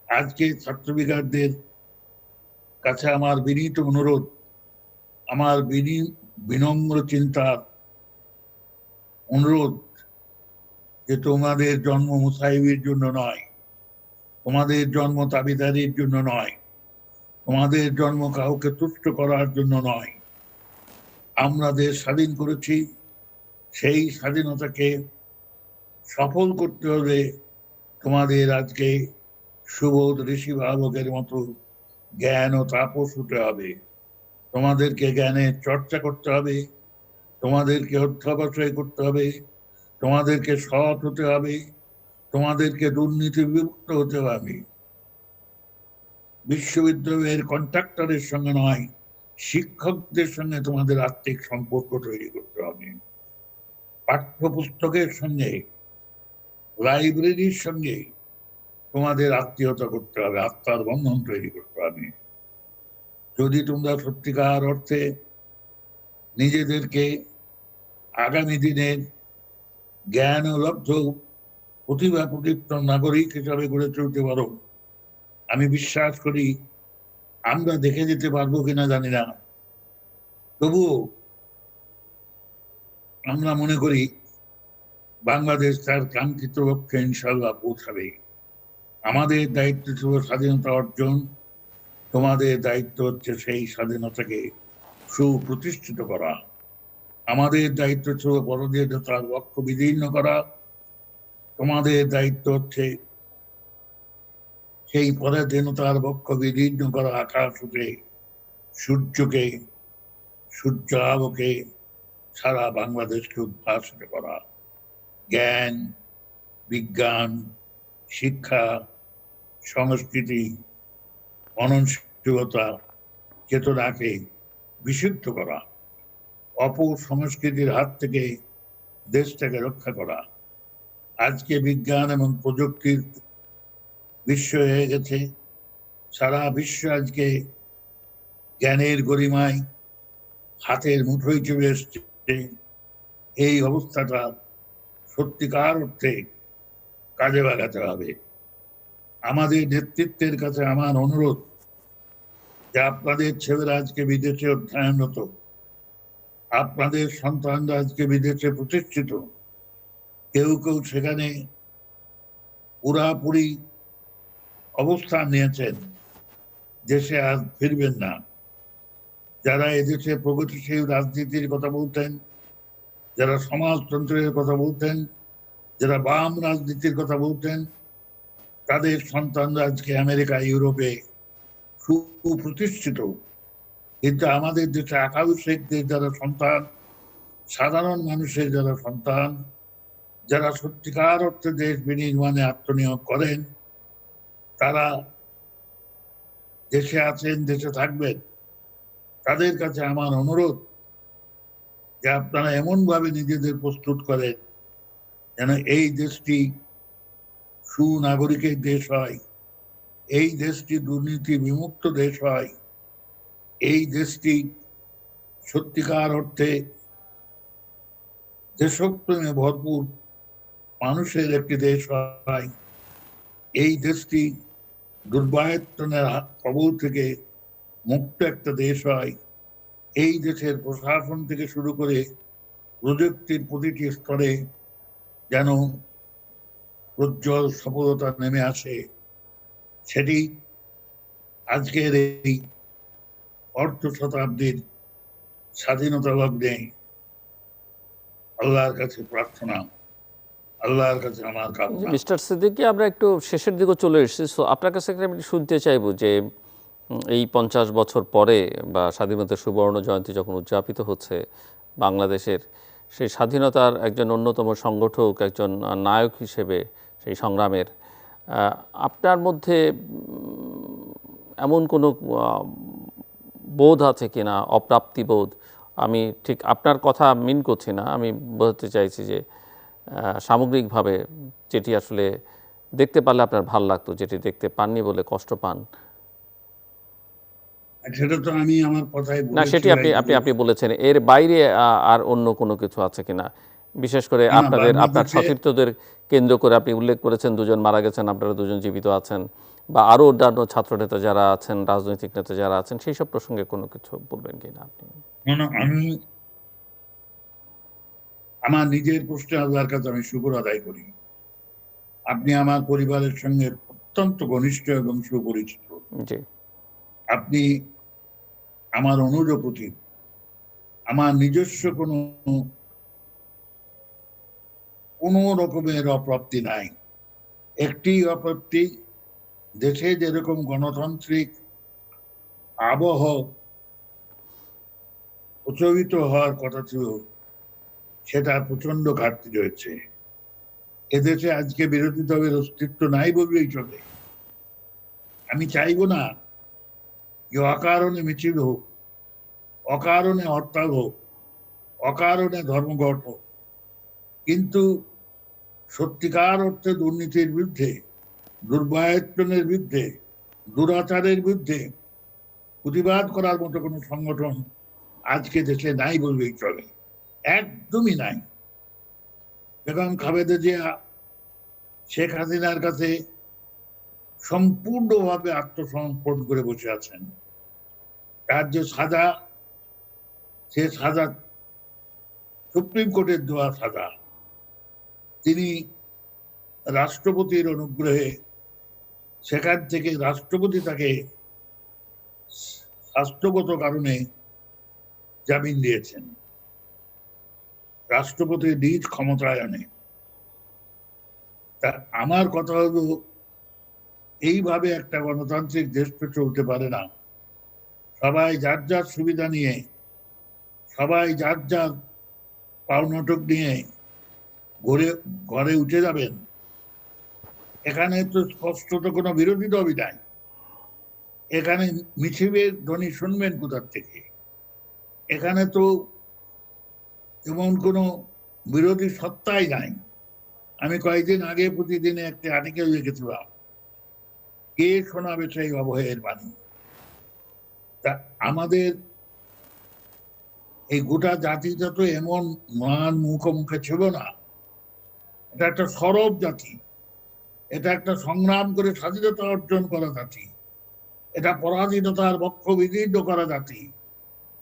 আজকে ছাত্রবিকারদের কাছে আমার বিনীত অনুরোধ, আমার বিনম্র চিন্তার অনুরোধ যে তোমাদের জন্ম মুসাইবের জন্য নয়, তোমাদের জন্ম তাবিদারির জন্য নয়, তোমাদের জন্ম কাউকে তুষ্ট করার জন্য নয়। আমরা দেশ স্বাধীন করেছি, সেই স্বাধীনতাকে সফল করতে হলে তোমাদের আজকে সুবোধ ঋষি ভাবকের মতো জ্ঞান ও তাপস হতে হবে। তোমাদেরকে জ্ঞানের চর্চা করতে হবে, তোমাদেরকে অধ্যবসায় করতে হবে, তোমাদেরকে সৎ হতে হবে, তোমাদেরকে দুর্নীতি বিমুক্ত হতে হবে। বিশ্ববিদ্যালয়ের কন্ট্রাক্টরের সঙ্গে নয়, শিক্ষকদের সঙ্গে তোমাদের আত্মিক সম্পর্ক তৈরি করতে হবে। পাঠ্যপুস্তকের সঙ্গে, লাইব্রেরির সঙ্গে তোমাদের আত্মীয়তা করতে হবে, আত্মার বন্ধন তৈরি করতে হবে। যদি তোমরা সত্যিকার অর্থে নিজেদেরকে আগামী দিনের জ্ঞান লব্ধ প্রতিভা প্রদীপ্ত নাগরিক হিসাবে গড়ে তুলতে পারো, আমি বিশ্বাস করি আমরা দেখে যেতে পারবো কিনা জানি না, তবুও আমরা মনে করি বাংলাদেশ তার কাঙ্ক্ষিত লক্ষ্যে ইনশাল্লাহ পৌঁছাবে। আমাদের দায়িত্ব ছিল স্বাধীনতা অর্জন, তোমাদের দায়িত্ব হচ্ছে সেই স্বাধীনতাকে সুপ্রতিষ্ঠিত করা। আমাদের দায়িত্ব ছিল পরাধীনতার লক্ষ্য বিদীর্ণ করা, তোমাদের দায়িত্ব হচ্ছে সেই পরাধীনতার লক্ষ্য বিদীর্ণ করা, আকাশ হতে সূর্যকে, সূর্য আলোকে সারা বাংলাদেশকে উদ্ভাসিত করা। জ্ঞান, বিজ্ঞান, শিক্ষা, সংস্কৃতি, মননশীলতা, চেতনাকে বিশুদ্ধ করা, অপসংস্কৃতির হাত থেকে দেশটাকে রক্ষা করা। আজকে বিজ্ঞান এবং প্রযুক্তির বিশ্ব হয়ে গেছে, সারা বিশ্ব আজকে জ্ঞানের গরিমায় হাতের মুঠোয় চলে এসছে। এই অবস্থাটা সত্যিকার অর্থে কাজে লাগাতে হবে। আমাদের নেতৃত্বের কাছে আমার অনুরোধ যে আপনাদের ছেলেরা আজকে বিদেশে অধ্যয়নরত, আপনাদের সন্তানরা আজকে বিদেশে প্রতিষ্ঠিত, কেউ কেউ সেখানে পুরাপুরি অবস্থান নিয়েছেন, দেশে আর ফিরবেন না। যারা এদেশে প্রগতিশীল রাজনীতির কথা বলতেন, যারা সমাজতন্ত্রের কথা বলতেন, যারা বাম রাজনীতির কথা বলতেন, তাদের সন্তানরা আজকে আমেরিকা, ইউরোপে সুপ্রতিষ্ঠিত। কিন্তু আমাদের দেশে আকাল শেখদের যারা সন্তান, সাধারণ মানুষের যারা সন্তান, যারা সত্যিকার অর্থে দেশ বিনির্মাণে আত্মনিয়োগ করেন, তারা দেশে আছেন, দেশে থাকবেন। তাদের কাছে আমার অনুরোধ যে আপনারা এমন ভাবে নিজেদের প্রস্তুত করেন যেন এই দেশটি সুনাগরিকের দেশ হয়, এই দেশটি দুর্নীতি বিমুক্ত দেশ হয়, এই দেশটি সত্যিকার অর্থে দেশপ্রেমে ভরপুর মানুষের একটি দেশ হয়, এই দেশটি দুর্বায়ত্তনের কবল থেকে মুক্ত একটা দেশ হয়, এই দেশের প্রশাসন থেকে শুরু করে প্রযুক্তির প্রতিটি স্তরে যেন প্রজ্জ্বল সফলতা নেমে আসে। সেটি আজকের এই অর্ধ শতাব্দীর স্বাধীনতা লগ্নে আল্লাহর কাছে প্রার্থনা, আল্লাহর কাছে আমার কামনা। মিস্টার সিদ্দিকী, আমরা একটু শেষের দিকে চলে এসেছি, সো আপনার কাছে আমি শুনতে চাইবো যে এই 50 বছর পরে বা স্বাধীনতার সুবর্ণ জয়ন্তী যখন উদযাপিত হচ্ছে বাংলাদেশের, সেই স্বাধীনতার একজন অন্যতম সংগঠক, একজন নায়ক হিসেবে সেই সংগ্রামের আপনার মধ্যে এমন কোনো বোধ আছে কিনা, অপ্রাপ্তিবোধ? আমি ঠিক আপনার কথা মিন করছি না, আমি বলতে চাইছি যে সামগ্রিকভাবে যেটি আসলে দেখতে পারলে আপনার ভাল লাগতো, যেটি দেখতে পাননি বলে কষ্ট পান। সেটা তো আমি আমার কথাই না, সেটি আপনি বলেছেন, এর বাইরে আর অন্য কোনো কিছু আছে কিনা? বিশেষ করে আপনার সতীর্থদের কেন্দ্র করে আপনি উল্লেখ করেছেন দুজন মারা গেছেন, আপনারা দুজন জীবিত আছেন, বা আরো অন্যান্য ছাত্রনেতা যারা আছেন, রাজনৈতিক নেতা যারা আছেন, সেই সব প্রসঙ্গে কোনো কিছু বলবেন কিনা আপনি? আমি আমার নিজের প্রশ্নে আল্লাহর কাছে আমি শুকর আদায় করি, আপনি আমার পরিবারের সঙ্গে অত্যন্ত ঘনিষ্ঠ এবং সুপরিচিত। জি। আপনি আমার অনুজ প্রতি আমার নিজস্ব কোনো রকমের অপ্রাপ্তি নাই। একটি অপ্রাপ্তি, দেশে যেরকম গণতান্ত্রিক আবহ প্রচলিত হওয়ার কথা ছিল, সেটা প্রচন্ড ঘাটতি রয়েছে। এদেশে আজকে বিরোধী দলের অস্তিত্ব নাই বললেই চলে। আমি চাইবো না যে অকারণে মিছিল হোক, অকারণে হরতাল হোক, অকারণে ধর্মঘট হোক, কিন্তু সত্যিকার অর্থে দুর্নীতির বিরুদ্ধে, দুর্বায়নের বিরুদ্ধে, দুরাচারের বিরুদ্ধে প্রতিবাদ করার মতো কোনো সংগঠন আজকে দেশে নাই বললেই চলে, একদমই নাই। বেগম খালেদা জিয়া শেখ হাসিনার কাছে সম্পূর্ণভাবে আত্মসমর্পণ করে বসে আছেন। তার যে সাজা, সে সাজা সুপ্রিম কোর্টের দেওয়া সাজা। তিনি রাষ্ট্রপতির অনুগ্রহে সেখান থেকে রাষ্ট্রপতি তাকে স্বাস্থ্যগত কারণে জামিন দিয়েছেন, রাষ্ট্রপতির নিজ ক্ষমতায়নে। তা আমার কথা হলো, এইভাবে একটা গণতান্ত্রিক দেশ তো চলতে পারে না। সবাই যার যার সুবিধা নিয়ে, সবাই যার যার পাওনাটক নিয়ে ঘরে উঠে যাবেন। এখানে তো স্পষ্টত কোনো বিরোধী দলই নাই। এখানে মিছিলের ধ্বনি শুনবেন কোথার থেকে? এখানে তো এমন কোনো বিরোধী সত্তাই নাই। আমি কয়েকদিন আগে প্রতিদিনে একটি আর্টিকেল লিখেছিলাম, কে শোনাবে সেই অভয়ের বাণী। তা আমাদের এই গোটা জাতিটা তো এমন মান মুখে ছিল না। এটা একটা সরব জাতি, এটা একটা সংগ্রাম করে স্বাধীনতা অর্জন করা জাতি, এটা পরাধীনতার বক্ষ বিদীর্ণ করা জাতি,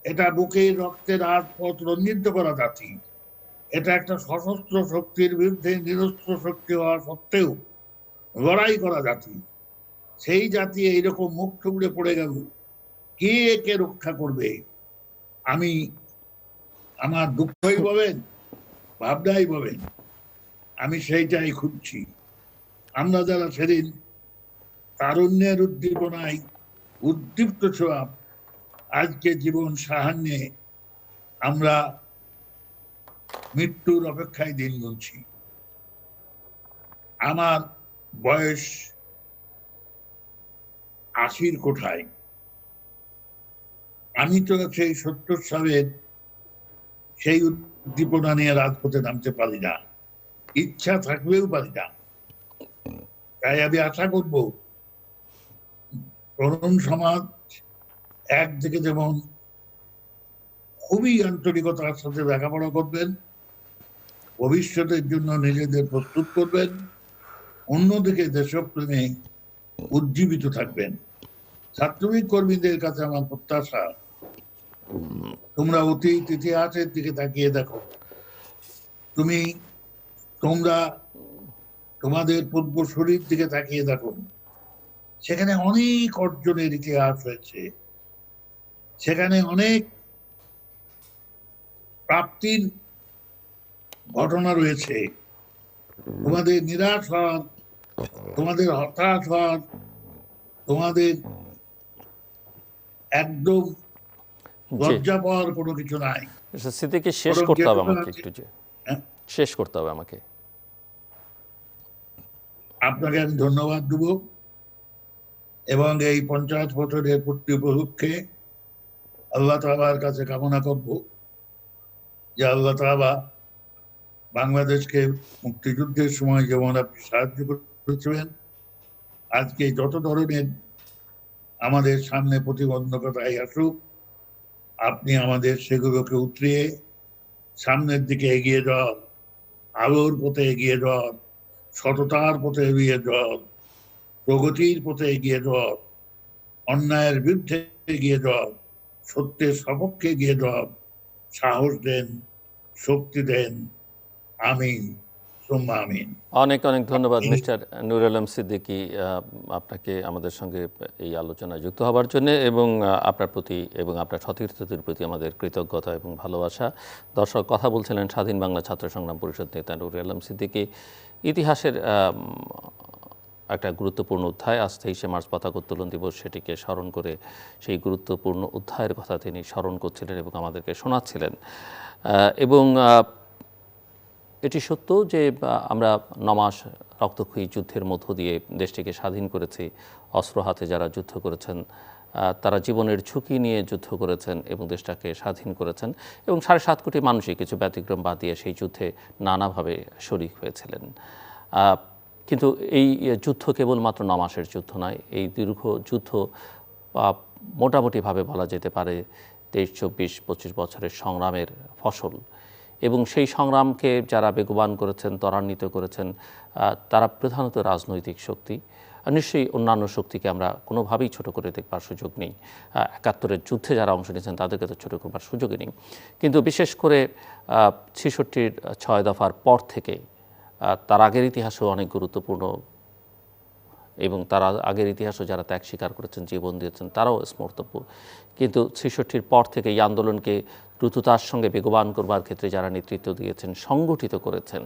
এটা বুকের রক্তে রাজপথ রঞ্জিত করা জাতি, এটা একটা সশস্ত্র শক্তির বিরুদ্ধে নিরস্ত্র শক্তি হওয়া সত্ত্বেও লড়াই করা জাতি। সেই জাতি এইরকম মুখ থুবড়ে পড়ে গেল, কে একে রক্ষা করবে? আমি আমার দুঃখই বলেন, ভাবনাই বলেন, আমি সেইটাই খুঁজছি। আমরা যারা সেদিন তারুণ্যের উদ্দীপনায় উদ্দীপ্ত ছিলাম, আজকে জীবন সাহান্যে আমরা মৃত্যুর অপেক্ষায় দিন গুনছি। আমার বয়স 80-র কোঠায়। আমি তো সেই 70 সালের সেই উদ্দীপনা নিয়ে রাজপথে নামতে পারি না, ইচ্ছা থাকলেও পারি না। তাই আমি আশা করব, তরুণ সমাজ একদিকে যেমন খুবই আন্তরিকতার সাথে লেখাপড়া করবেন, ভবিষ্যতের জন্য নিজেদের প্রস্তুত করবেন, অন্যদিকে দেশপ্রেমে উজ্জীবিত থাকবেন। ছাত্রলীগ কর্মীদের কাছে আমার প্রত্যাশা, তোমরা অতীত ইতিহাসের দিকে তাকিয়ে দেখো। তোমরা তোমাদের পূর্বসূরির দিকে তাকিয়ে দেখো। সেখানে অনেক অর্জনের ইতিহাস হয়েছে, সেখানে অনেক প্রাপ্তির ঘটনা রয়েছে। তোমাদের নিরাশ হওয়ার, তোমাদের হতাশ হওয়ার, তোমাদের একদম লজ্জা পাওয়ার কোনো কিছু নাই। স্মৃতিকে শেষ করতে হবে আমাকে একটু, শেষ করতে হবে আমাকে। আপনাকে আমি ধন্যবাদ দেব এবং এই 50 বছরের পূর্তি উপলক্ষে আল্লাহ তাআলার কাছে কামনা করব যে আল্লাহ তাআলা বাংলাদেশকে মুক্তিযুদ্ধের সময় যেমন আপনি সাহায্য করেছিলেন, আজকে যত ধরনের আমাদের সামনে প্রতিবন্ধকতায় আসুক, আপনি আমাদের সেগুলোকে উতরিয়ে সামনের দিকে এগিয়ে যাওয়ার, আলোর পথে এগিয়ে যাওয়ার, সততার পথে এগিয়ে যাওয়ার প্রগতির পথে এগিয়ে যাওয়া, অন্যায়ের বিরুদ্ধে এগিয়ে যাওয়া, সত্যের সপক্ষে এগিয়ে যাওয়া সাহস দেন, শক্তি দেন। আমিন, সুম্মা আমিন। অনেক অনেক ধন্যবাদ মিস্টার নুরুল আলম সিদ্দিকী, আপনাকে আমাদের সঙ্গে এই আলোচনায় যুক্ত হবার জন্য, এবং আপনার প্রতি এবং আপনার সতীর্থদের প্রতি আমাদের কৃতজ্ঞতা এবং ভালোবাসা। দর্শক, কথা বলছিলেন স্বাধীন বাংলা ছাত্র সংগ্রাম পরিষদ নেতা নুরুল আলম সিদ্দিকী। ইতিহাসের একটা গুরুত্বপূর্ণ অধ্যায়, আজ 23শে মার্চ পতাকা উত্তোলন দিবস, সেটিকে স্মরণ করে সেই গুরুত্বপূর্ণ অধ্যায়ের কথা তিনি স্মরণ করছিলেন এবং আমাদেরকে শোনাচ্ছিলেন। এবং এটি সত্য যে আমরা 9 মাস রক্তক্ষয়ী যুদ্ধের মধ্য দিয়ে দেশটিকে স্বাধীন করেছি। অস্ত্র হাতে যারা যুদ্ধ করেছেন, তারা জীবনের ঝুঁকি নিয়ে যুদ্ধ করেছেন এবং দেশটাকে স্বাধীন করেছেন, এবং 7.5 কোটি মানুষই কিছু ব্যতিক্রম বাদ দিয়ে সেই যুদ্ধে নানাভাবে শরিক হয়েছিলেন। কিন্তু এই যুদ্ধ কেবলমাত্র 9 মাসের যুদ্ধ নয়। এই দীর্ঘ যুদ্ধ মোটামুটিভাবে বলা যেতে পারে 23, 24, 25 বছরের সংগ্রামের ফসল। এবং সেই সংগ্রামকে যারা বেগবান করেছেন, ত্বরান্বিত করেছেন, তারা প্রধানত রাজনৈতিক শক্তি। নিশ্চয়ই অন্যান্য শক্তিকে আমরা কোনোভাবেই ছোট করে দেখবার সুযোগ নেই। 71-এর যুদ্ধে যারা অংশ নিয়েছেন তাদেরকে তো ছোট করবার সুযোগই নেই। কিন্তু বিশেষ করে 66-র 6 দফার পর থেকে তার আগের ইতিহাসও অনেক গুরুত্বপূর্ণ, এবং তার আগের ইতিহাসও যারা ত্যাগ স্বীকার করেছেন, জীবন দিয়েছেন, তারাও স্মর্তব্য। কিন্তু 66-র পর থেকে এই আন্দোলনকে দ্রুততার সঙ্গে বেগবান করবার ক্ষেত্রে যারা নেতৃত্ব দিয়েছেন, সংগঠিত করেছেন,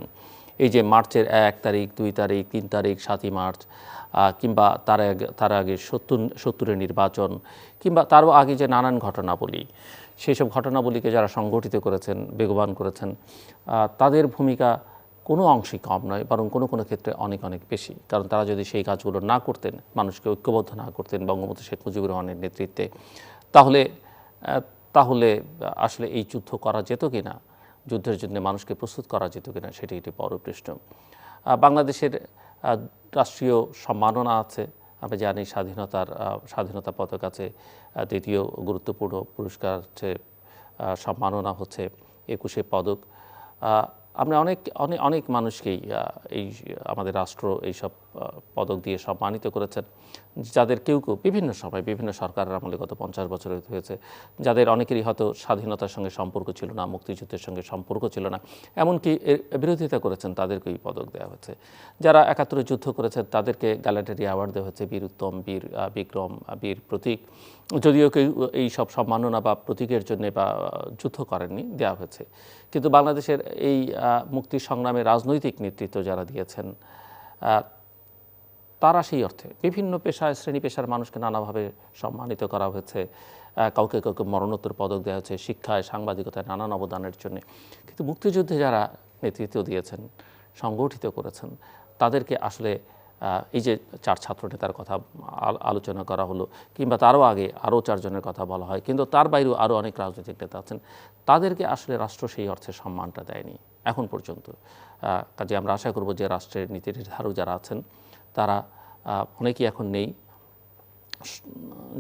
এই যে মার্চের 1 তারিখ, 2 তারিখ, 3 তারিখ, 7ই মার্চ, কিংবা তার আগে 70-এর নির্বাচন, কিংবা তারও আগে যে নানান ঘটনাবলী, সেই সব ঘটনাবলীকে যারা সংগঠিত করেছেন, বেগবান করেছেন, তাদের ভূমিকা কোনো অংশই কম নয়, বরং কোনো কোনো ক্ষেত্রে অনেক অনেক বেশি। কারণ তারা যদি সেই কাজগুলো না করতেন, মানুষকে ঐক্যবদ্ধ না করতেন বঙ্গবন্ধু শেখ মুজিবুর রহমানের নেতৃত্বে, তাহলে আসলে এই যুদ্ধ করা যেত কিনা, যুদ্ধের জন্য মানুষকে প্রস্তুত করা যেত কিনা, সেটি একটি বড় প্রশ্ন। বাংলাদেশের রাষ্ট্রীয় সম্মাননা আছে, আমরা জানি স্বাধীনতা পদক আছে, দ্বিতীয় গুরুত্বপূর্ণ পুরস্কার হচ্ছে, সম্মাননা হচ্ছে 21শে পদক। আমরা অনেক মানুষকেই এই আমাদের রাষ্ট্র এইসব পদক দিয়ে সম্মানিত করেছেন, যাদের কেউ বিভিন্ন সময় বিভিন্ন সরকারের আমলে গত 50 বছর হয়েছে, যাদের অনেকেরই হয়তো স্বাধীনতার সঙ্গে সম্পর্ক ছিল না, মুক্তিযুদ্ধের সঙ্গে সম্পর্ক ছিল না, এমনকি এর বিরোধিতা করেছেন, তাদেরকে এই পদক দেওয়া হয়েছে। যারা 71-এ যুদ্ধ করেছেন তাদেরকে গ্যালান্টারি অ্যাওয়ার্ড দেওয়া হয়েছে, বীর উত্তম, বীর বিক্রম, বীর প্রতীক। যদিও কেউ এই সব সম্মাননা বা প্রতীকের জন্য বা যুদ্ধ করেননি, দেওয়া হয়েছে। কিন্তু বাংলাদেশের এই মুক্তি সংগ্রামে রাজনৈতিক নেতৃত্ব যারা দিয়েছেন, তারা সেই অর্থে বিভিন্ন শ্রেণী পেশার মানুষকে নানাভাবে সম্মানিত করা হয়েছে। কাউকে কাউকে মরণোত্তর পদক দেওয়া হয়েছে শিক্ষায়, সাংবাদিকতায় নানান অবদানের জন্য। কিন্তু মুক্তিযুদ্ধে যারা নেতৃত্ব দিয়েছেন, সংগঠিত করেছেন, তাদেরকে আসলে এই যে 4 ছাত্রনেতার কথা আলোচনা করা হলো, কিংবা তারও আগে আরও 4 জনের কথা বলা হয়, কিন্তু তার বাইরেও আরও অনেক রাজনৈতিক নেতা আছেন, তাদেরকে আসলে রাষ্ট্র সেই অর্থে সম্মানটা দেয়নি এখন পর্যন্ত। কাজে আমরা আশা করব যে রাষ্ট্রের নীতি নির্ধারক যারা আছেন তারা অনেকেই এখন নেই,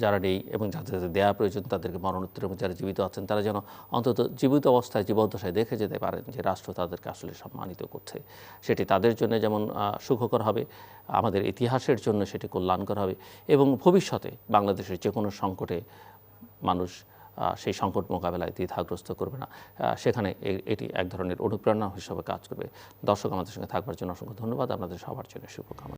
যারা নেই এবং যাদের দেওয়া প্রয়োজন তাদেরকে মরণোত্তর, এবং যারা জীবিত আছেন তারা যেন অন্তত জীবিত অবস্থায়, জীবদ্দশায় দেখে যেতে পারেন যে রাষ্ট্র তাদেরকে আসলে সম্মানিত করছে। সেটি তাদের জন্য যেমন সুখকর হবে, আমাদের ইতিহাসের জন্য সেটি কল্যাণকর হবে, এবং ভবিষ্যতে বাংলাদেশের যে কোনো সংকটে মানুষ সেই সংকট মোকাবেলায় দ্বিধাগ্রস্ত করবে না, সেখানে এটি এক ধরনের অনুপ্রেরণা হিসেবে কাজ করবে। দর্শক, আমাদের সঙ্গে থাকবার জন্য অসংখ্য ধন্যবাদ। আপনাদের সবার জন্য শুভকামনা।